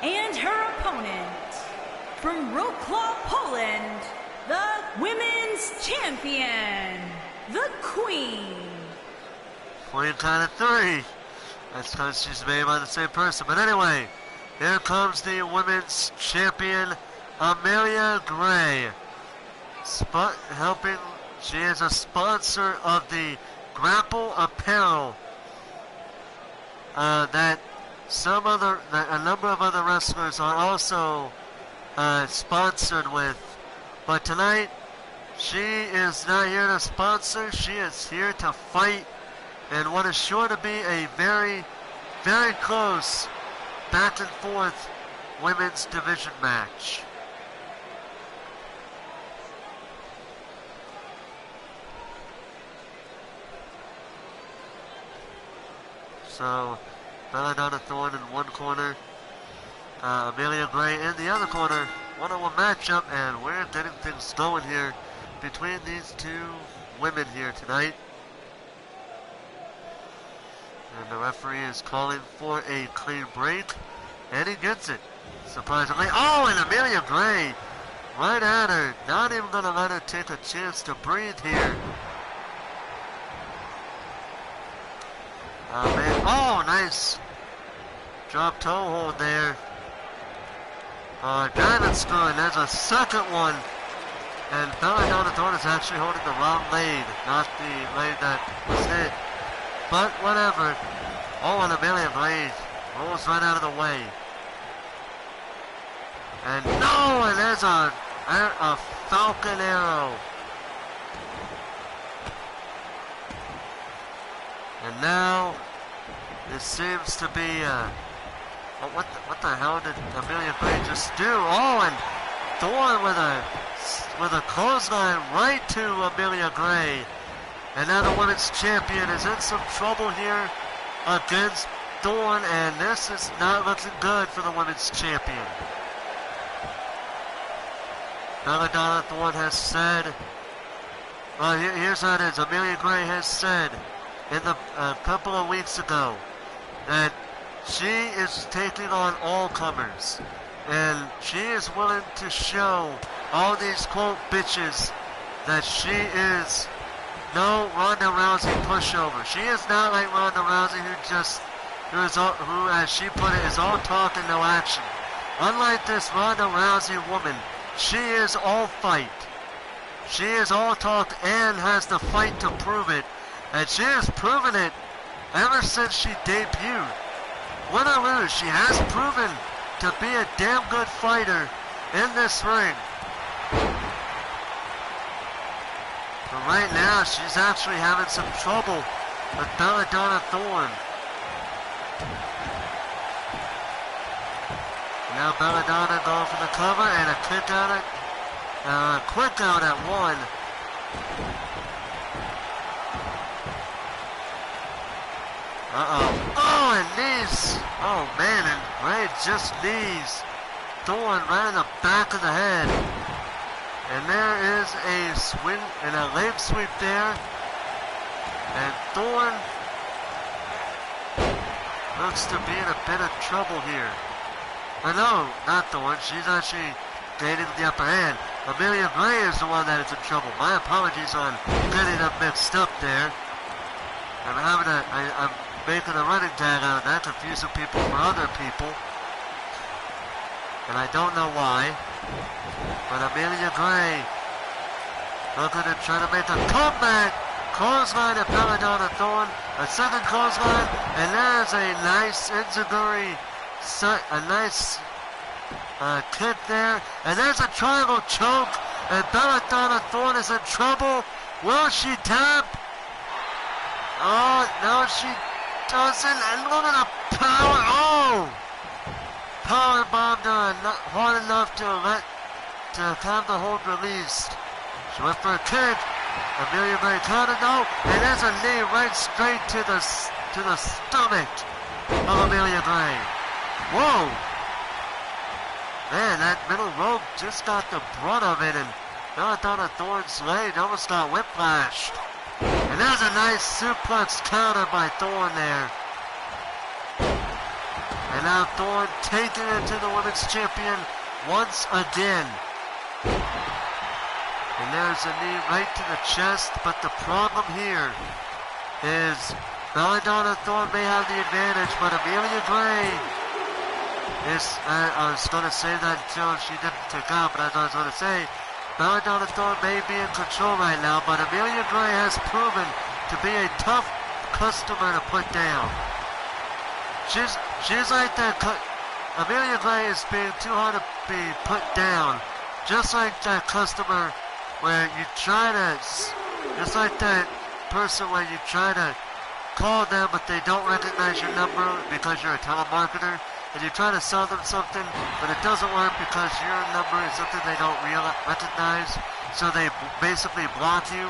And her opponent, from Wrocław, Poland, the women's champion, the Queen. Queen kind of three. That's because she's made by the same person. But anyway, here comes the women's champion, Emelie Gray. She is a sponsor of the Grapple Apparel that a number of other wrestlers are also sponsored with But tonight, she is not here to sponsor. She is here to fight in what is sure to be a very, very close back and forth women's division match. So, Belladonna Thorn in one corner, Amelia Gray in the other corner. One-on-one matchup, and we're getting things going here between these two women here tonight. And the referee is calling for a clean break, and he gets it, surprisingly. Oh, and Amelia Gray right at her, not even going to let her take a chance to breathe here. Oh, man. Oh, nice drop toe hold there. Diamond screw, and there's a second one. And Belladonna Thorn is actually holding the wrong blade, not the blade that was hit. But whatever. Oh, and Amelia Gray rolls right out of the way. And no, and there's a falcon arrow. And now it seems to be what the hell did Amelia Gray just do? Oh, and Thorn with a clothesline right to Amelia Gray. And now the women's champion is in some trouble here against Thorn, and this is not looking good for the women's champion. Belladonna Thorn has said, well, here's how it is. Amelia Gray has said a couple of weeks ago that she is taking on all comers, and she is willing to show all these quote bitches that she is no Ronda Rousey pushover. She is not like Ronda Rousey who, as she put it, is all talk and no action. Unlike this Ronda Rousey woman, she is all fight. She is all talk and has the fight to prove it. And she has proven it ever since she debuted. Win or lose, she has proven to be a damn good fighter in this ring. But right now, she's actually having some trouble with Belladonna Thorn. Now Belladonna going for the cover and a quick out at one. Oh, and knees. Oh, man, and Gray just knees Thorn right in the back of the head. And there is a swing and a leg sweep there. And Thorn looks to be in a bit of trouble here. No, not Thorn. She's actually gaining the upper hand. Amelia Gray is the one that is in trouble. My apologies on getting them mixed up there. I'm making a running tag out of that, confusing people for other people. And I don't know why. But Amelia Gray looking to try to make a comeback. Clothesline at Belladonna Thorn. A second clothesline. And there's a nice enziguri, a nice kick there. And there's a triangle choke. And Belladonna Thorn is in trouble. Will she tap? Oh, no, she doesn't. And look at the power. Oh! Power bombed her hard enough to have the hold released. She went for a kick. Amelia Gray counted, no. And there's a knee right straight to the stomach of Amelia Gray. Whoa! Man, that middle rope just got the brunt of it, and Belladonna Thorn's leg almost got whiplashed. And there's a nice suplex counter by Thorn there. And now Thorn taking it to the women's champion once again. And there's a knee right to the chest, but the problem here is Belladonna Thorn may have the advantage, but Amelia Gray is, I was going to say that until she didn't kick out, but as I was going to say, Belladonna Thorn may be in control right now, but Amelia Gray has proven to be a tough customer to put down. She's like that. Amelia Gray is being too hard to be put down just like that customer where you try to, just like that person where you try to call them but they don't recognize your number because you're a telemarketer, and you try to sell them something, but it doesn't work because your number is something they don't recognize, so they basically block you.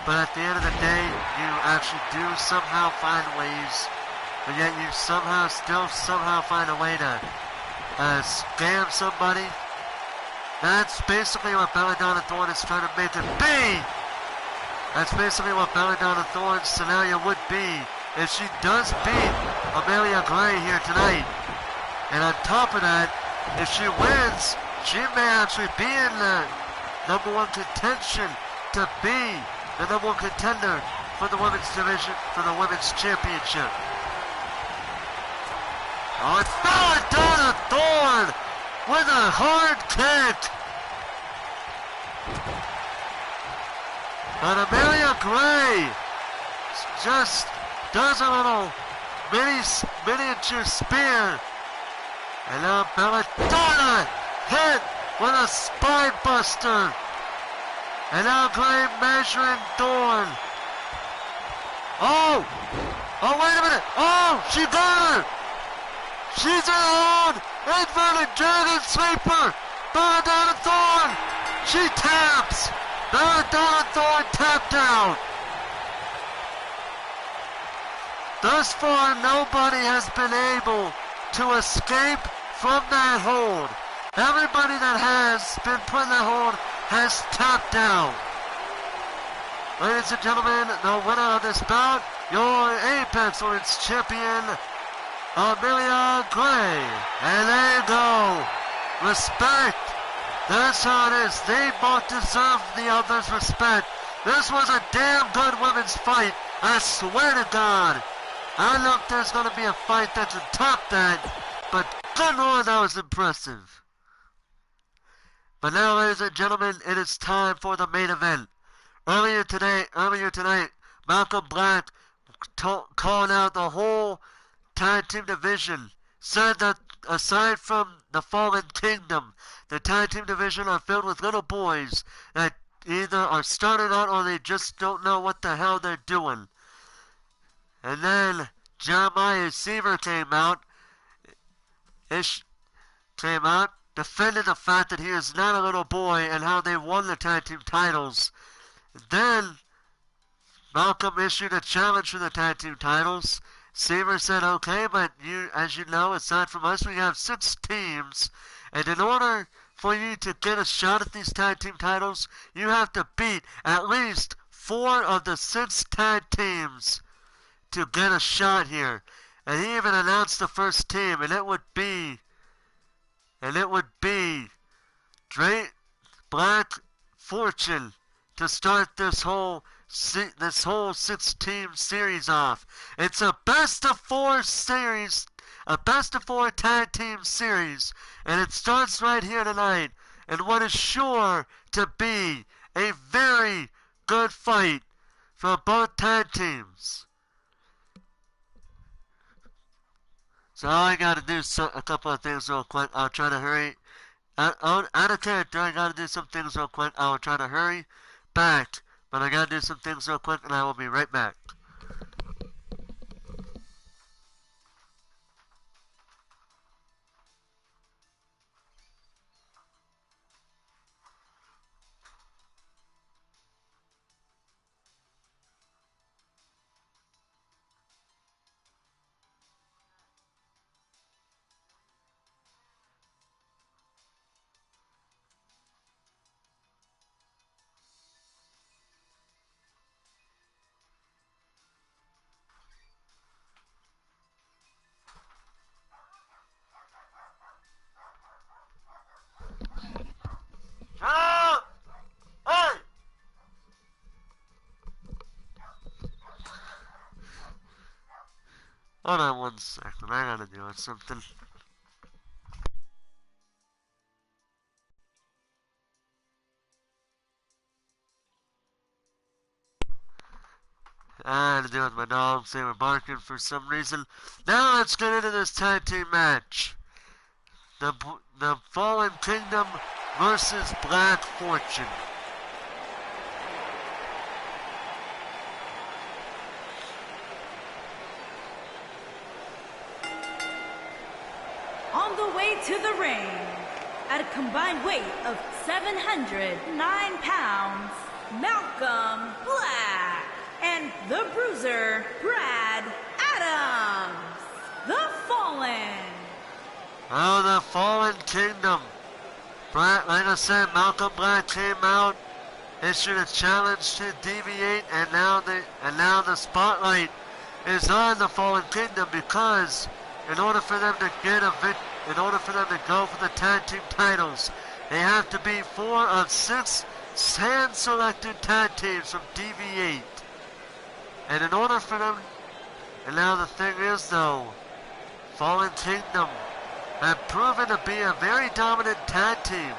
But at the end of the day, you actually do somehow find ways, but yet you somehow find a way to scam somebody. That's basically what Belladonna Thorn is trying to make it be. That's basically what Belladonna Thorn's scenario would be if she does beat Emelie Gray here tonight. And on top of that, if she wins, she may actually be in the number one contention to be the number one contender for the women's division, for the women's championship. Oh, it's Belladonna Thorn with a hard kick. And Emelie Gray just does a little miniature spear. And now Belladonna hit with a spine buster. And now Gray measuring Thorn. Oh, wait a minute. Oh, she got her. She's in her own inverted dragon sweeper. Belladonna Thorn. She taps. Belladonna Thorn tapped out. Thus far, nobody has been able to escape from that hold. Everybody that has been put in that hold has tapped out. Ladies and gentlemen, the winner of this bout, your Apex Women's Champion, Emelie Gray. And there you go. Respect. That's how it is. They both deserve the other's respect. This was a damn good women's fight. I swear to God. I don't know if there's going to be a fight that can top that, but good Lord, that was impressive. But now, ladies and gentlemen, it is time for the main event. Earlier tonight, Malcolm Black calling out the whole tag team division, said that aside from the Fallen Kingdom, the tag team division are filled with little boys that either are starting out or they just don't know what the hell they're doing. And then Jeremiah Seaver came out, defending the fact that he is not a little boy and how they won the tag team titles. Then Malcolm issued a challenge for the tag team titles. Seaver said, okay, but as you know, aside from us, we have 6 teams. And in order for you to get a shot at these tag team titles, you have to beat at least 4 of the 6 tag teams to get a shot here. And he even announced the first team, and it would be Drake Black Fortune to start this whole 6-team series off. It's a best of 4 series, a best of 4 tag team series, and it starts right here tonight in what is sure to be a very good fight for both tag teams. So all I gotta do is a couple of things real quick. I'll try to hurry. Out of character, I gotta do some things real quick. I'll try to hurry back, but I gotta do some things real quick, and I will be right back. Hold on 1 second, I gotta do something. I had to do with my dogs, they were barking for some reason. Now let's get into this tag team match. The Fallen Kingdom versus Black Fortune. On the way to the ring, at a combined weight of 709 pounds, Malcolm Black and the bruiser, Brad Adams, the Fallen. Oh, the Fallen Kingdom. Like I said, Malcolm Black came out, issued a challenge to deviate, and now the spotlight is on the Fallen Kingdom because in order for them to in order for them to go for the tag team titles, they have to be 4 of 6 hand-selected tag teams from DV8. And in order for them, and now the thing is though, Fallen Kingdom have proven to be a very dominant tag team.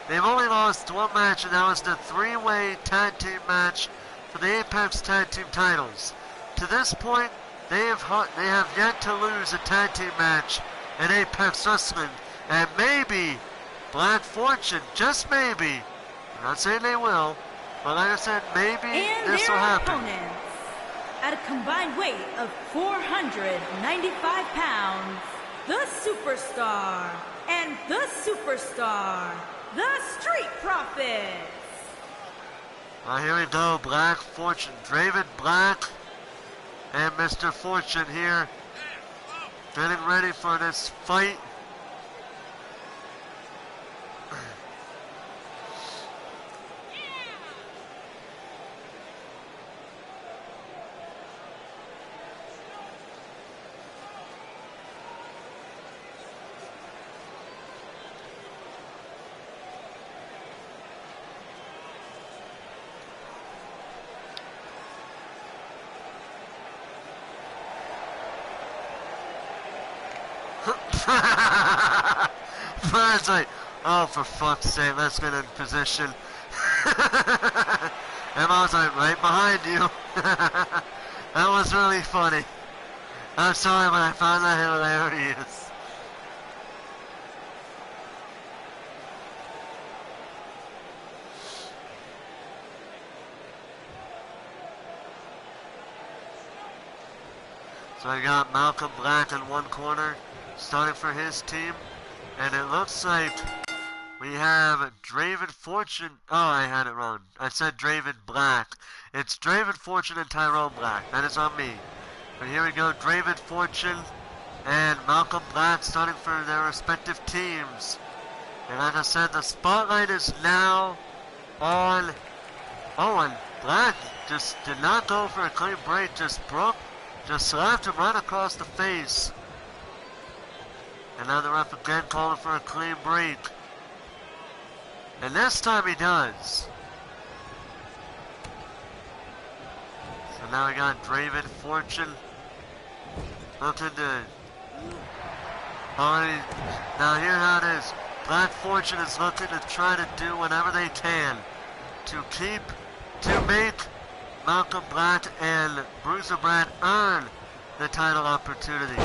They've only lost one match, and that was the 3-way tag team match for the Apex tag team titles. To this point, they have yet to lose a tag team match in Apex Wrestling, and maybe Black Fortune, just maybe, I'm not saying they will, but like I said, maybe this will happen. Opponents, at a combined weight of 495 pounds, the Superstar and the Superstar, the Street Profits. Here we go, Black Fortune, David Black and Mr. Fortune here, getting ready for this fight. Brad's like, oh, for fuck's sake, let's get in position. And I was like, right behind you. That was really funny. I'm sorry, but I found that hilarious. So I got Malcolm Black in one corner, starting for his team. And it looks like we have Draven Fortune. Oh, I had it wrong. I said Draven Black. It's Draven Fortune and Tyrone Black. That is on me. But here we go, Draven Fortune and Malcolm Black starting for their respective teams. And like I said, the spotlight is now on Owen. Black just did not go for a clean break, just slapped him right across the face. And now the ref again calling for a clean break. And this time he does. So now we got Draven Fortune looking to already. Now here how it is. Black Fortune is looking to try to do whatever they can to make Malcolm Black and Bruiser Brad earn the title opportunity.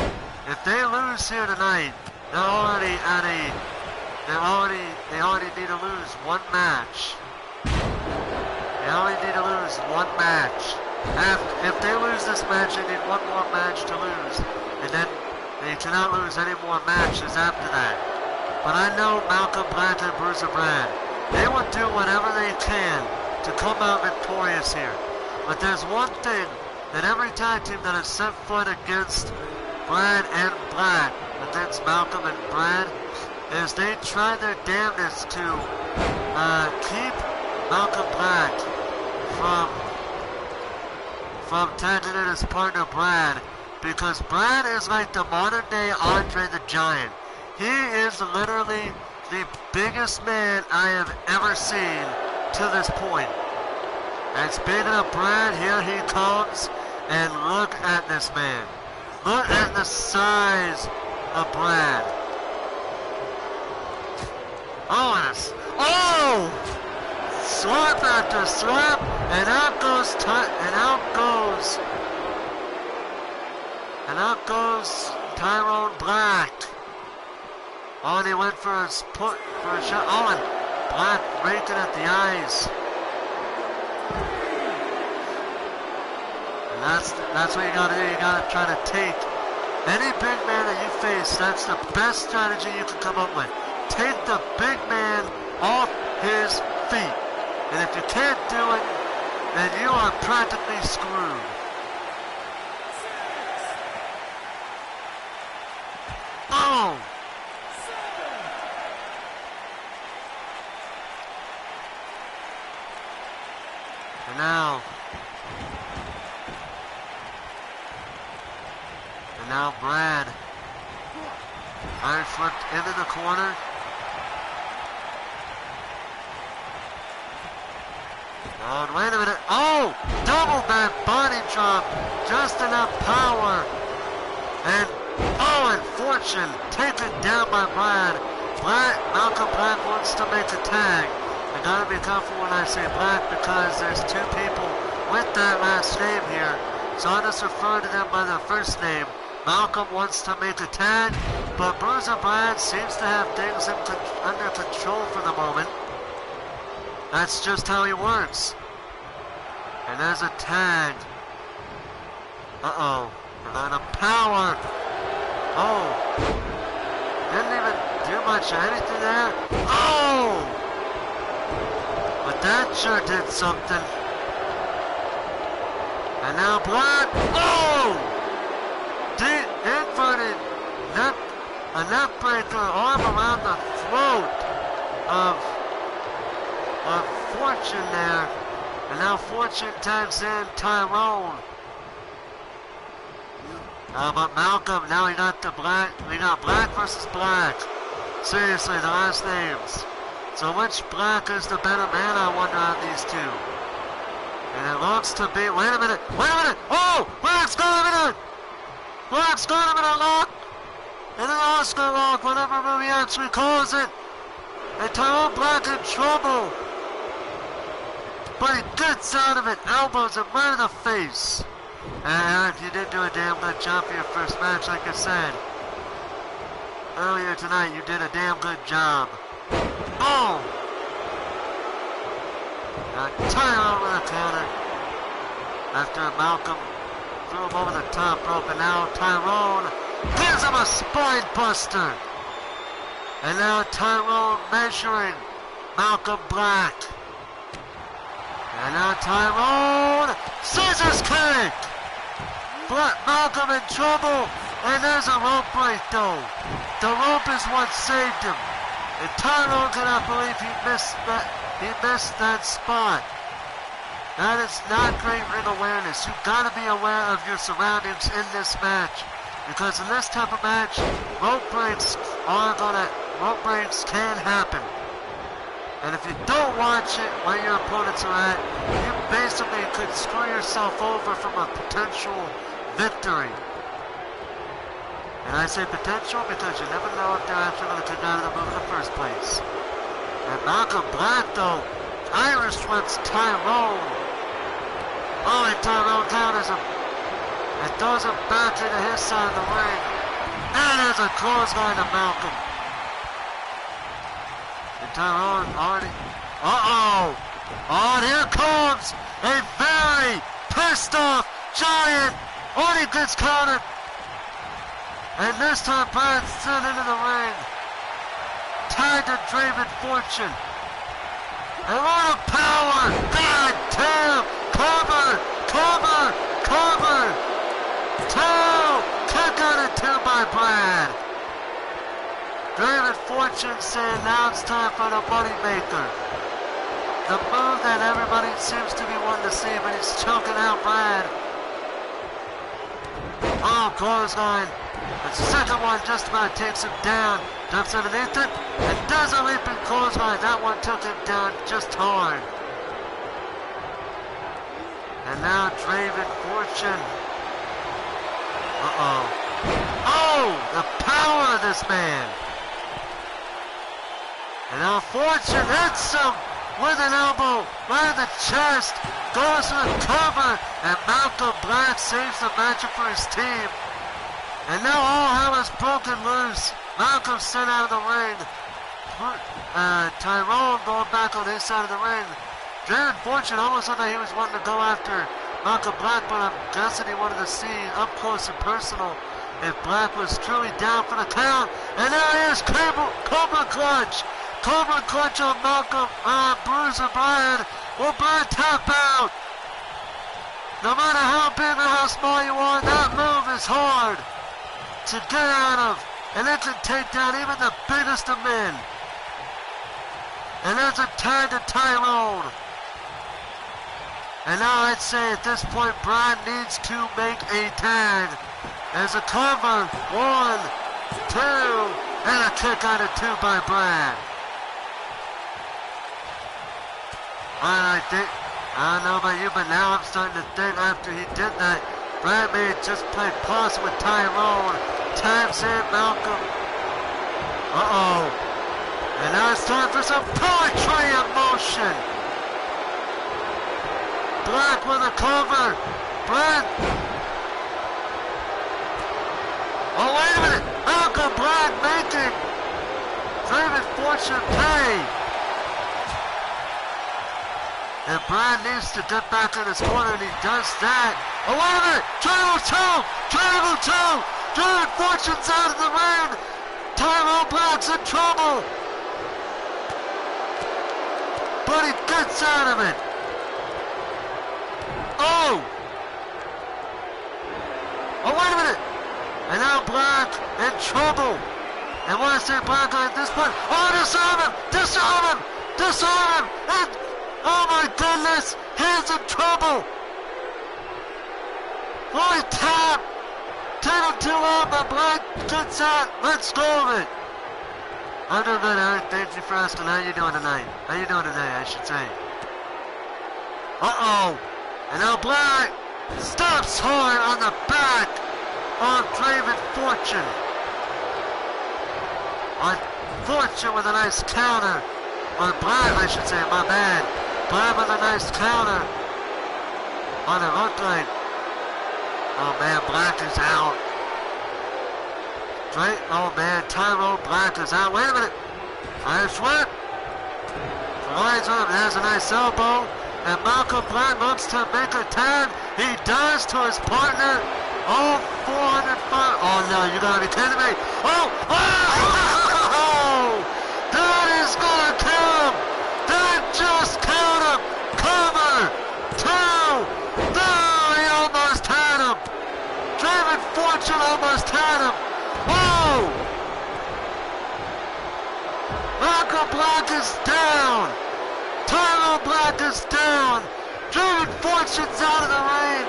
If they lose here tonight, they already need to lose one match. They only need to lose one match. If they lose this match, they need one more match to lose, and then they cannot lose any more matches after that. But I know Malcolm Black and Bruiser Brad, they will do whatever they can to come out victorious here. But there's one thing that every tag team that has set foot against Brad and Black, against Malcolm and Brad, is they try their damnedest to keep Malcolm Black from tagging in his partner Brad, because Brad is like the modern day Andre the Giant. He is literally the biggest man I have ever seen to this point. And speaking of Brad, here he comes, and look at this man. Look at the size of Brad. Oh! Slap after slap, and out goes Tyrone Black. Oh, and he went for a shot. Oh, Black raking at the eyes. And that's what you gotta do. You gotta try to take any big man that you face. That's the best strategy you can come up with. Take the big man off his feet. And if you can't do it, then you are practically screwed. Oh! And now Brad. Iron flipped into the corner. Oh, wait a minute. Oh! Double back body drop. Just enough power. And, and Fortune taken down by Brad. Malcolm Black wants to make a tag. I gotta be careful when I say Black because there's two people with that last name here. So I'll just refer to them by their first name. Malcolm wants to make a tag, but Bruiser Brad seems to have things under control for the moment. That's just how he works. And there's a tag. Uh-oh. A lot of power. Oh. Didn't even do much of anything there. Oh! But that sure did something. And now Black. Oh! Deep inverted a neck breaker arm around the throat of Fortune there. And now Fortune tags in Tyrone. But Malcolm, now we got Black versus Black. Seriously, the last names. So which Black is the better man, I wonder, out of these two? And it looks to be, wait a minute! Oh! Black's got him in it! Black's got him in a lock! In an Oscar lock, whatever movie actually calls it. And Tyrone Black in trouble. But he gets out of it, elbows him right in the face. And Eric, you did do a damn good job for your first match, like I said. Earlier tonight, you did a damn good job. Oh! Tyrone with a counter. After Malcolm threw him over the top rope, and now Tyrone gives him a spine buster. And now Tyrone measuring Malcolm Black. And now Tyrone, scissors kick! Malcolm in trouble, and there's a rope break though. The rope is what saved him. And Tyrone cannot believe he missed that spot. That is not great ring awareness. You've got to be aware of your surroundings in this match. Because in this type of match, rope breaks can happen. And if you don't watch it where your opponents are at, you basically could screw yourself over from a potential victory. And I say potential because you never know if they're actually going to kick out of the move in the first place. And Malcolm Black, though, Irish whips Tyrone. Oh, and Tyrone counters him. And throws him back into his side of the ring. And there's a clothesline to Malcolm. And Tyrone already... Uh-oh! Oh, and here comes a very pissed off Giant. Already gets countered. And this time Brad's sent into the ring. Tied to Draven Fortune. And what a power! God damn! Cover! Two! Kick out of two by Brad. Draven Fortune saying now it's time for the Money Maker. The move that everybody seems to be wanting to see, but he's choking out Brad. Oh, clothesline. The second one just about takes him down. Jumps underneath it and does a leaping clothesline. That one took him down just hard. And now Draven Fortune. Uh-oh. Oh, the power of this man. And now Fortune hits him with an elbow right in the chest. Goes for the cover. And Malcolm Black saves the matchup for his team. And now all hell is broken loose. Malcolm sent out of the ring. Tyrone going back on his side of the ring. Draven Fortune almost looked like he was wanting to go after Malcolm Black, but I'm guessing he wanted to see up close and personal if Black was truly down for the count. And there he is, Cobra Clutch. Cobra Clutch on Malcolm, Bruiser Bryan. Will Bryan tap out? No matter how big or how small you are, that move is hard to get out of. And it can take down even the biggest of men. And there's a tag to Tyrone. And now I'd say at this point, Bryan needs to make a tag. There's a cover. 1, 2, and a kick out of 2 by Bryan. I don't know about you, but now I'm starting to think after he did that, Bryan may have just played possum with Tyrone. Taps in Malcolm. Uh-oh. And now it's time for some poetry in motion. Black with a cover. Bryan. Oh, wait a minute. Malcolm Black making Draven Fortune pay. And Bryan needs to get back in his corner, and he does that. Oh, wait a minute. Draven 2. Draven 2. Draven Fortune's out of the ring. Tyrone Black's in trouble. But he gets out of it. Oh! Oh, wait a minute! And now Black in trouble. And when I say Black at this point, oh, disarm him! Disarm him! Disarm him! And, oh my goodness, he's in trouble! Boy, tap! 10 too long, but Black gets out. Let's go of it. I'm doing good, Eric. Thank you for asking. How you doing tonight? How you doing today, I should say. Uh-oh. And now Black stops hard on the back of Draven Fortune. On Fortune with a nice counter. Or Black, I should say. My bad. Black with a nice counter. On the hook line. Oh, man. Black is out. Right? Oh man, Tyrone Black is out. Wait a minute. Irish whip. Lines up. There's a nice elbow. And Malcolm Black looks to make a tag. He does to his partner. Oh, 405. Oh no, you gotta be kidding me. Oh, oh! That is gonna kill him. That just killed him. Cover. 2. No, he almost had him. Draven Fortune almost had him. Whoa! Malcolm Black is down. Tyrone Black is down. Draven Fortune's out of the ring.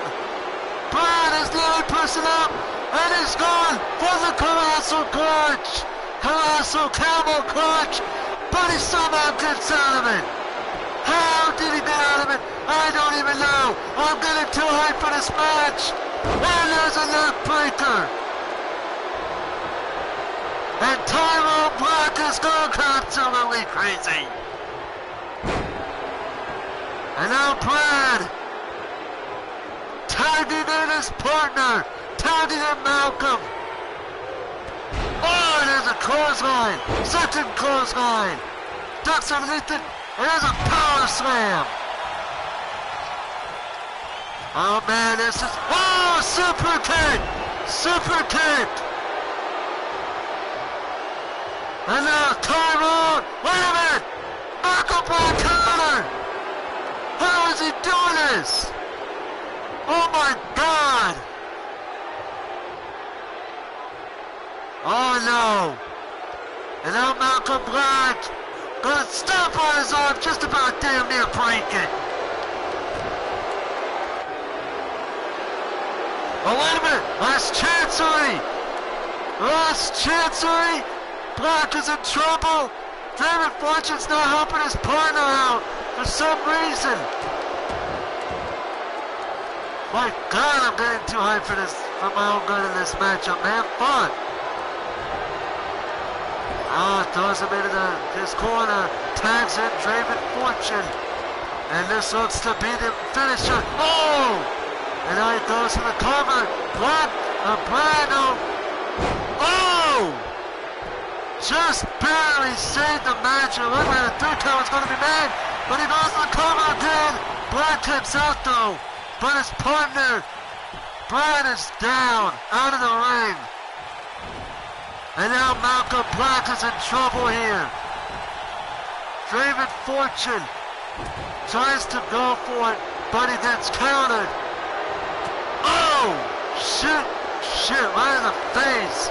Bryan is the only person up, and he's gone for the colossal clutch. Colossal camel clutch, but he somehow gets out of it. How did he get out of it? I don't even know. I'm getting too hyped for this match. And there's a neck breaker. And Tyrone Black is going absolutely crazy. And now Brad tagging in his partner, tagging in Malcolm. Oh, there's a clothesline, second clothesline. Ducks underneath it, and there's a power slam. Oh man, this is, oh, super kick, super kick. And now Tyrone, wait a minute! Malcolm Black counter! How is he doing this? Oh my God! Oh no! And now Malcolm Black gonna stomp on his arm, just about damn near break it. Oh wait a minute! Last chancery! Last chancery! Black is in trouble. Draven Fortune's not helping his partner out for some reason. My God, I'm getting too hyped for this, for my own good in this matchup, man. Fun. Oh, throws him into his corner. Tags in Draven Fortune. And this looks to be the finisher. Oh! And now he goes for the cover. Black, Bryan, oh! just barely saved the match. It looked like the 3 count was going to be made, but he goes to the cover again. Black kicks out though, but his partner, Brite, is down, out of the ring. And now Malcolm Black is in trouble here. Draven Fortune tries to go for it, but he gets countered. Oh, shit, right in the face.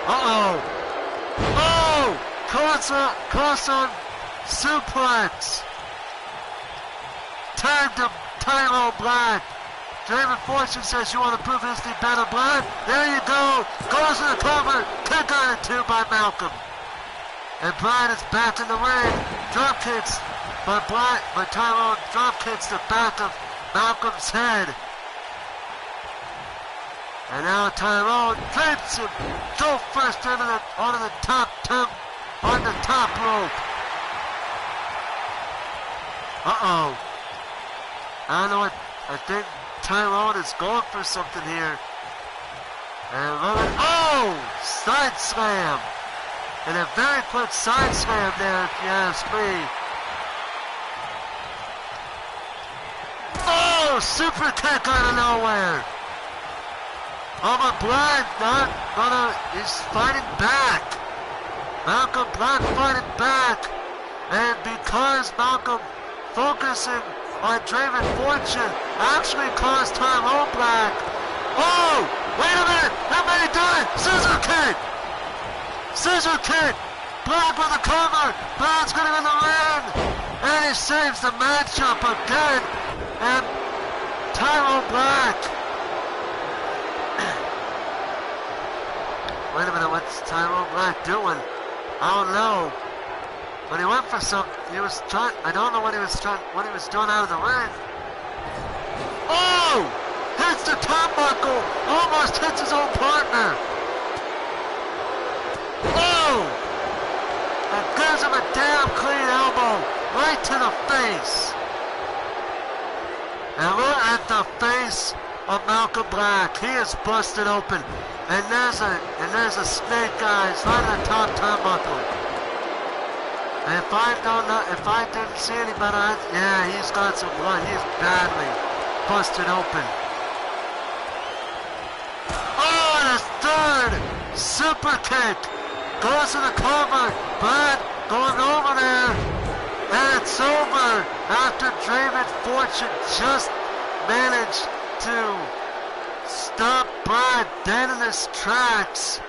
Uh-oh. Oh, cross on suplex. Tag to Tyrone Black. Draven Fortune says, you want to prove this the better Black? There you go. Goes to the cover. Kick on it too by Malcolm. And Brite is back in the ring. Drop kicks by Tyrone. Drop kicks the back of Malcolm's head. And now Tyrone drapes him. Go first onto the top rope. Uh-oh. I don't know what, I think Tyrone is going for something here. And side slam. And a very quick side slam there, if you ask me. Oh, super kick out of nowhere. Oh, but Black he's fighting back. Malcolm Black fighting back. And because Malcolm focusing on Draven Fortune actually caused Tyrone Black. Oh, wait a minute, that may do it. Scissor kick. Black with the cover. Black's getting in the ring. And he saves the matchup again. And Tyrone Black. Wait a minute, what's Tyrone Black doing? I don't know. But he went for something. I don't know what he was doing out of the ring. Oh! Hits the top buckle. Almost hits his own partner. Oh! And gives him a damn clean elbow right to the face. And look at the face of Malcolm Black. He is busted open. And there's a snake eyes right on the top turnbuckle. And if I didn't see any better, yeah, he's got some blood. He's badly busted open. Oh, and a third super kick. Goes to the cover, but going over there. And it's over after Draven Fortune just managed to stop Brite dead in his tracks.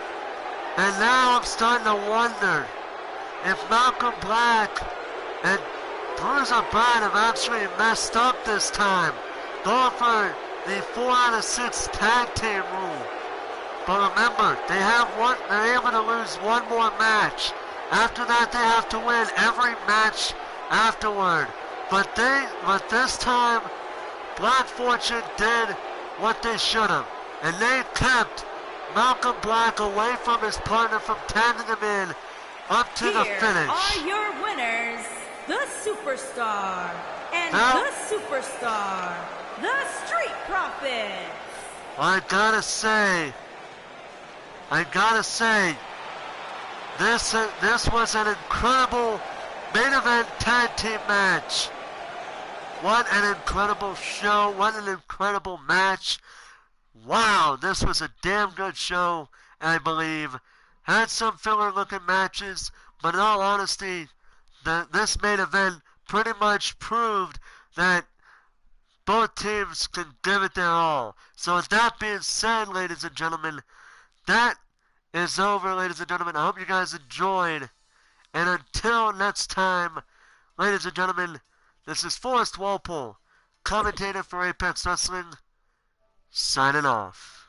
And now I'm starting to wonder if Malcolm Black and Bruiser Brite have actually messed up this time, going for the 4 out of 6 tag team rule. But remember, they're able to lose one more match. After that, they have to win every match afterward. But this time, Black Fortune did what they should have, and they kept Malcolm Black away from his partner from tagging him in up to the finish. Here are your winners, the Superstar and the Superstar, the Street Profits. I gotta say, this was an incredible main event tag team match. What an incredible show, what an incredible match. Wow, this was a damn good show, I believe. Had some filler looking matches, but in all honesty, this main event pretty much proved that both teams can give it their all. So with that being said, ladies and gentlemen, that is over, ladies and gentlemen. I hope you guys enjoyed. And until next time, ladies and gentlemen, this is Forrest Walpole, commentator for Apex Wrestling, signing off.